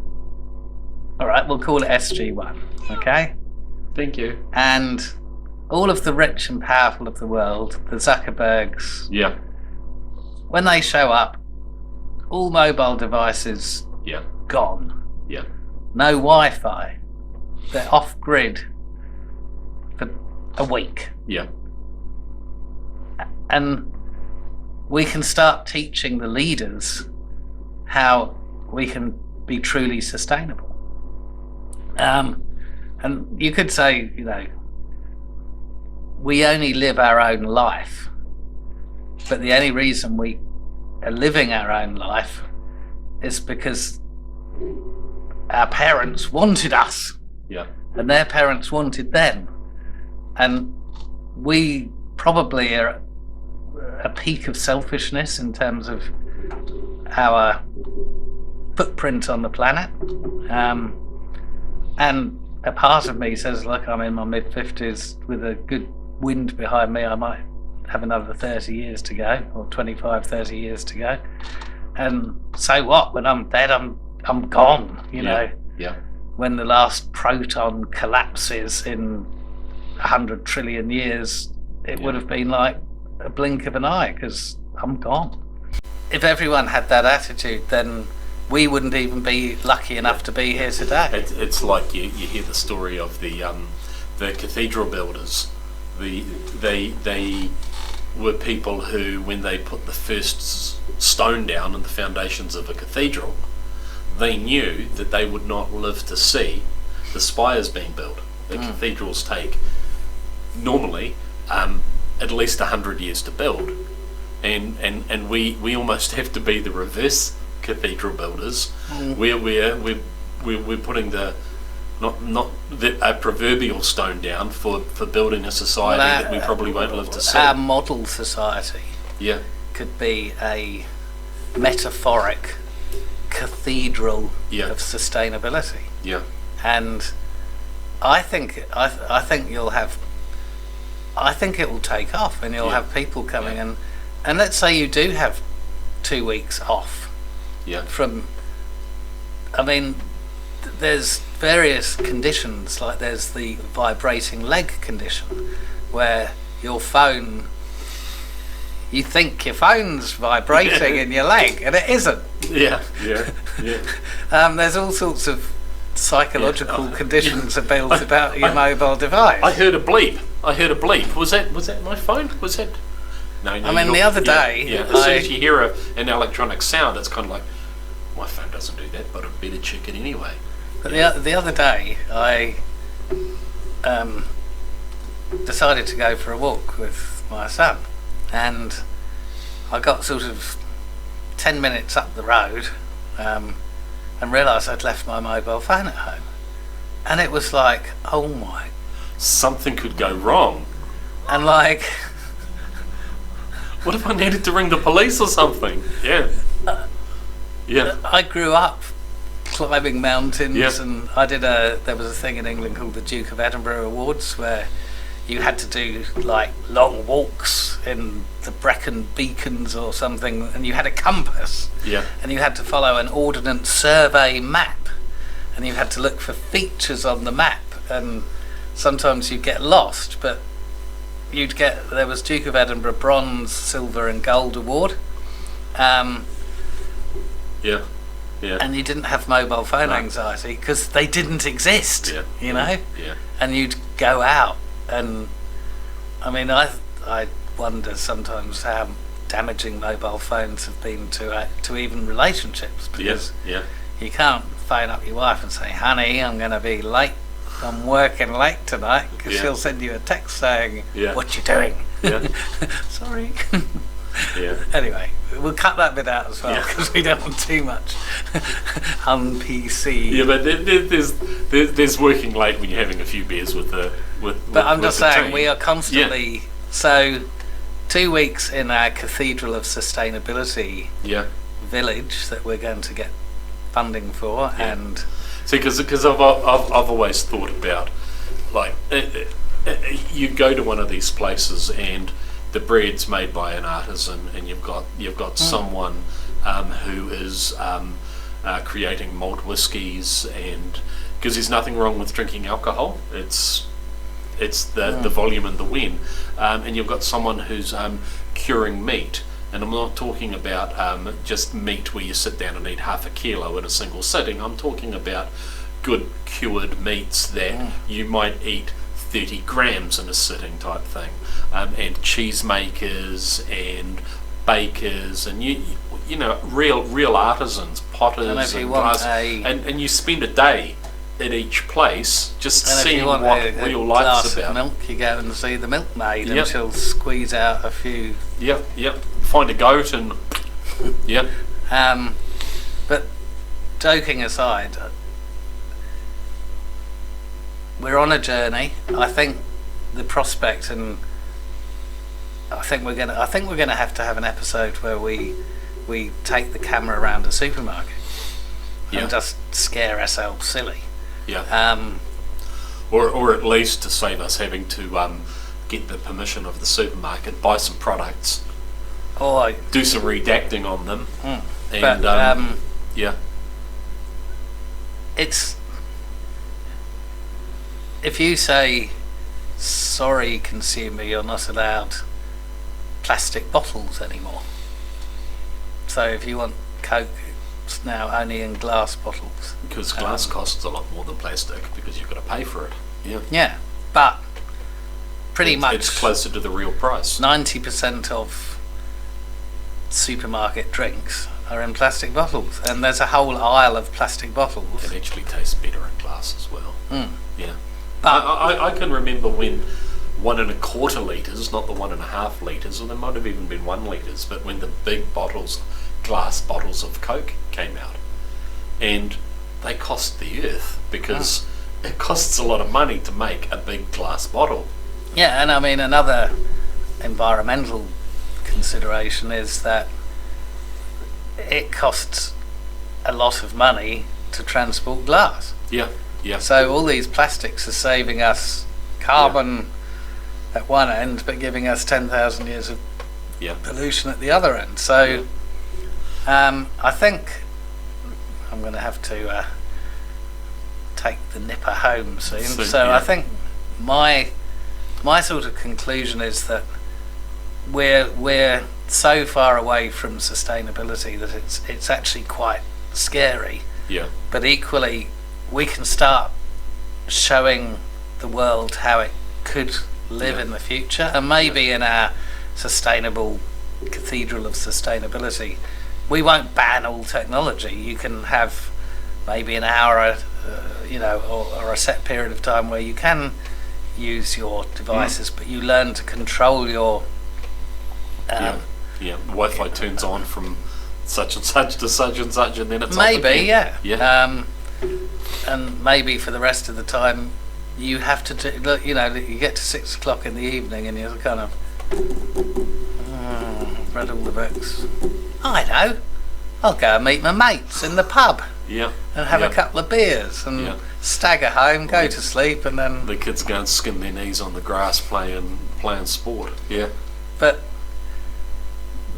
All right, we'll call it SG-1. Okay. Thank you. And all of the rich and powerful of the world, the Zuckerbergs. Yeah. When they show up, all mobile devices gone. Yeah. No Wi-Fi. They're off grid for a week. Yeah. And we can start teaching the leaders how we can be truly sustainable. And you could say, we only live our own life, but the only reason we are living our own life is because our parents wanted us, and their parents wanted them, and we probably are at a peak of selfishness in terms of our footprint on the planet, and a part of me says, look, I'm in my mid-50s with a good wind behind me, I might have another 30 years to go, or 25, 30 years to go. And so what? When I'm dead, I'm gone, Yeah. When the last proton collapses in 100 trillion years, it would have been like a blink of an eye, because I'm gone. If everyone had that attitude, then we wouldn't even be lucky enough to be here today. It's like you hear the story of the cathedral builders. They were people who, when they put the first stone down in the foundations of a cathedral, they knew that they would not live to see the spires being built. The cathedrals take normally at least 100 years to build, and we almost have to be the reverse cathedral builders. We're putting a proverbial stone down for building a society that we probably won't live to see. Our model society could be a metaphoric cathedral of sustainability. Yeah. And I think you'll have. I think it will take off, and you'll have people coming in. And let's say you do have 2 weeks off. Yeah. There's various conditions, like there's the vibrating leg condition, where your phone, you think your phone's vibrating in your leg, and it isn't. Yeah. There's all sorts of psychological conditions are built about your mobile device. I heard a bleep. I heard a bleep. Was that my phone? Was that? No. I mean, the other day, Yeah. As soon as you hear an electronic sound, it's kind of like, my phone doesn't do that, but I better check it anyway. But the other day, I decided to go for a walk with my son, and I got sort of 10 minutes up the road, and realised I'd left my mobile phone at home, and it was like, oh my, something could go wrong. and like, what if I needed to ring the police or something? Yeah. I grew up climbing mountains, Yeah. and there was a thing in England called the Duke of Edinburgh Awards, where you had to do like long walks in the Brecon Beacons or something, and you had a compass, Yeah. and you had to follow an ordnance survey map, and you had to look for features on the map, and sometimes you'd get lost, but there was Duke of Edinburgh bronze, silver and gold award, Yeah. Yeah. and you didn't have mobile phone No. anxiety because they didn't exist, Yeah. you know. Yeah. And you'd go out, and I mean, I wonder sometimes how damaging mobile phones have been to even relationships, because Yeah. you can't phone up your wife and say, honey, I'm going to be late, I'm working late tonight, because Yeah. she'll send you a text saying, Yeah. what you doing? Yeah. Sorry. Yeah. Anyway, we'll cut that bit out as well, Yeah. because we don't want too much un-PC. Yeah, but there's working late when you're having a few beers with the But I'm just saying, team. we are constantly, so 2 weeks in our Cathedral of Sustainability Yeah. village that we're going to get funding for, Yeah. and See, because I've always thought about, like, you go to one of these places and the bread's made by an artisan, and you've got someone who is creating malt whiskies, and because there's nothing wrong with drinking alcohol, it's the volume and the when, and you've got someone who's curing meat. And I'm not talking about just meat where you sit down and eat half a kilo in a single sitting. I'm talking about good cured meats that you might eat 30 grams in a sitting type thing. And cheesemakers and bakers, and you know, real artisans, potters And if you and want glass, a- and you spend a day at each place just and if seeing you want what a real glass life's of about. milk, you go and see the milkmaid, Yep. and she'll squeeze out a few. Yep. Find a goat and yep. But joking aside, we're on a journey. I think the prospect, and I think we're gonna have to have an episode where we take the camera around a supermarket Yeah. and just scare ourselves silly. Yeah. Or at least to save us having to get the permission of the supermarket, buy some products, Or do some redacting on them, and but yeah, it's, if you say, sorry consumer, you're not allowed plastic bottles anymore. So if you want Coke, it's now only in glass bottles. because glass costs a lot more than plastic because you've got to pay for it. Yeah, Yeah, but pretty much it's closer to the real price. 90% of supermarket drinks are in plastic bottles, and there's a whole aisle of plastic bottles. It actually tastes better in glass as well. Yeah, But I can remember when 1.25 litres, not the 1.5 litres, or there might have even been 1 litres, but when the big bottles, glass bottles of Coke came out, and they cost the earth because it costs a lot of money to make a big glass bottle. yeah, and I mean, another environmental consideration is that it costs a lot of money to transport glass. Yeah, yeah, So all these plastics are saving us carbon at one end, but giving us 10,000 years of yeah. pollution at the other end. So I think I'm going to have to take the nipper home soon. So, So yeah. I think my sort of conclusion is that we're so far away from sustainability that it's actually quite scary. Yeah, But equally, we can start showing the world how it could live Yeah. in the future, and maybe in our sustainable cathedral of sustainability, we won't ban all technology. You can have maybe an hour, or a set period of time where you can use your devices, but you learn to control your. Wi-Fi turns on from such and such to such and such, and then it's Maybe, off again. and maybe for the rest of the time, you have to do. Look, you get to 6 o'clock in the evening, and you're kind of. Read all the books. I know. I'll go and meet my mates in the pub. Yeah. And have a couple of beers and stagger home, go to sleep, and then. The kids go and skin their knees on the grass playing sport. Yeah. But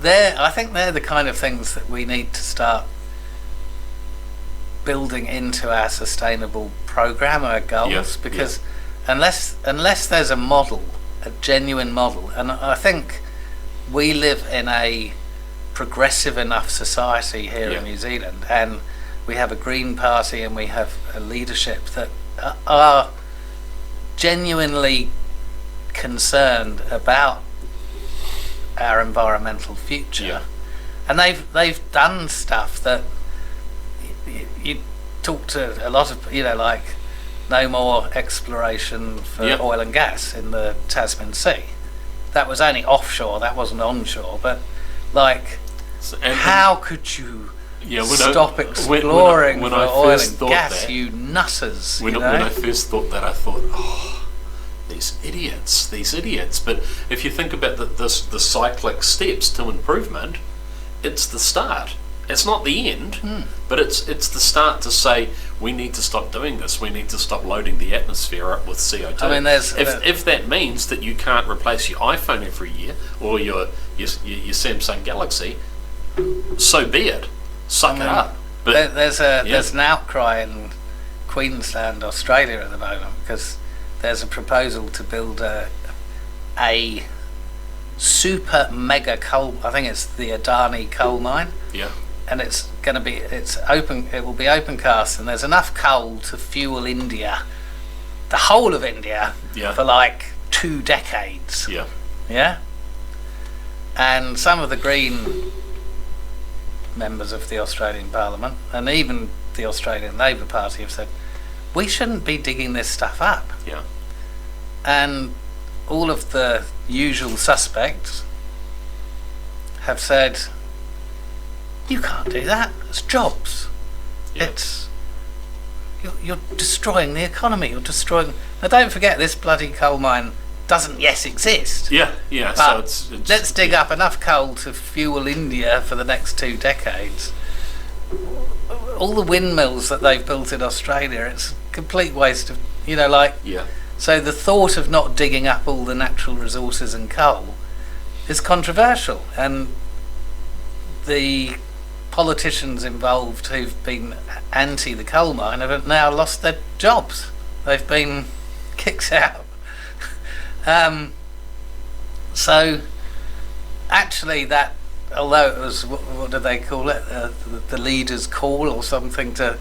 I think they're the kind of things that we need to start building into our sustainable program, our goals, because unless there's a model, a genuine model, and I think we live in a progressive enough society here in New Zealand, and we have a Green Party and we have a leadership that are genuinely concerned about our environmental future, and they've done stuff that you talk to a lot of, like no more exploration for oil and gas in the Tasman Sea. That was only offshore, that wasn't onshore, but how could you stop exploring for oil and gas, you nutters? When I first thought that, I thought, these idiots. But if you think about the cyclic steps to improvement, it's the start. It's not the end, but it's the start to say we need to stop doing this. We need to stop loading the atmosphere up with CO2. I mean, if that means that you can't replace your iPhone every year or your Samsung Galaxy, so be it. Suck it up. But there's an outcry in Queensland, Australia at the moment, because there's a proposal to build a super mega coal. I think it's the Adani coal mine. Yeah. And it's open. It will be open cast, and there's enough coal to fuel India, the whole of India, for 2 decades. Yeah. Yeah. And some of the Green members of the Australian Parliament, and even the Australian Labor Party, have said we shouldn't be digging this stuff up. Yeah. And all of the usual suspects have said, you can't do that. It's jobs. Yeah. You're destroying the economy. You're destroying. Now, don't forget, this bloody coal mine doesn't exist. Yeah. But So it's let's dig up enough coal to fuel India for the next 2 decades. All the windmills that they've built in Australia, it's a complete waste of, Yeah. So the thought of not digging up all the natural resources and coal is controversial, and the politicians involved who've been anti the coal mine have now lost their jobs. They've been kicked out. So actually that, although it was, what do they call it, the leader's call or something to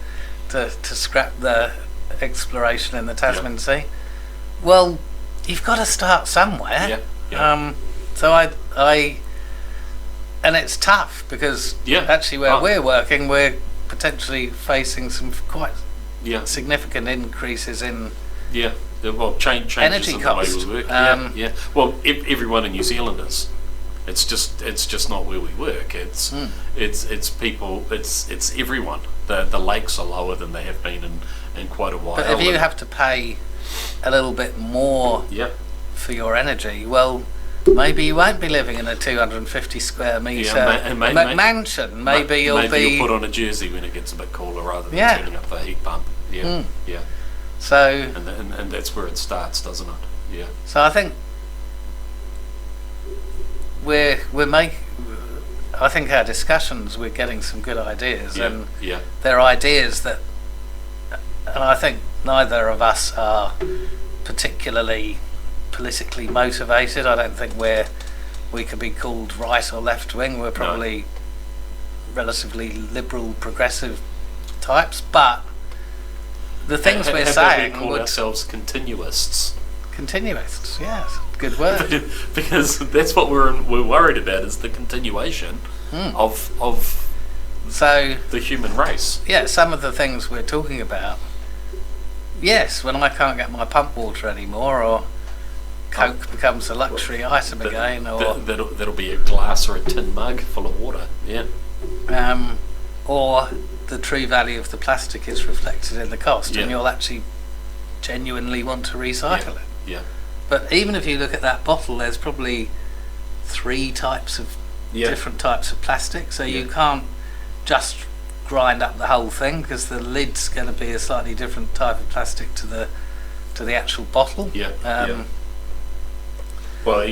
scrap the exploration in the Tasman Sea, well, you've got to start somewhere. So I and it's tough because actually where we're working, we're potentially facing some quite significant increases in changes energy in cost. the way we work. Well, everyone in New Zealand is. It's just not where we work. It's people. It's everyone. The lakes are lower than they have been in quite a while. But if you have to pay a little bit more for your energy, well, maybe you won't be living in a 250 square metre mansion. Maybe you'll put on a jersey when it gets a bit cooler rather than turning up the heat pump. So and that's where it starts, doesn't it? Yeah. So I think I think our discussions, we're getting some good ideas, and they're ideas that, and I think neither of us are particularly politically motivated. I don't think we could be called right or left wing. We're probably relatively liberal, progressive types, but the things we're saying we call ourselves continuists. Continuous, yes, good word. Because that's what we're worried about, is the continuation of So, the human race. yeah, some of the things we're talking about. Yes, when I can't get my pump water anymore, or Coke becomes a luxury item again, or that'll be a glass or a tin mug full of water. Yeah. Or the true value of the plastic is reflected in the cost, Yeah. and you'll actually genuinely want to recycle it. Yeah. But even if you look at that bottle, there's probably 3 types of different types of plastic, so you can't just grind up the whole thing, because the lid's going to be a slightly different type of plastic to the actual bottle. Well,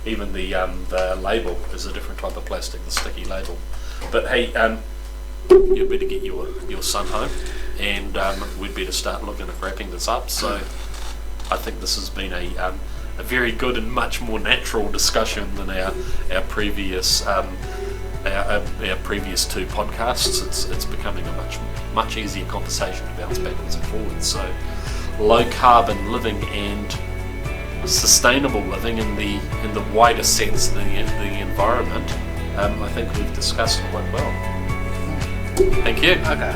even the label is a different type of plastic, the sticky label. But hey, you better get your son home, and we'd better start looking at wrapping this up. So I think this has been a very good and much more natural discussion than our previous our previous 2 podcasts. It's becoming a much easier conversation to bounce backwards and forwards. So low carbon living and sustainable living in the wider sense of the environment, I think we've discussed quite well. Thank you. Okay.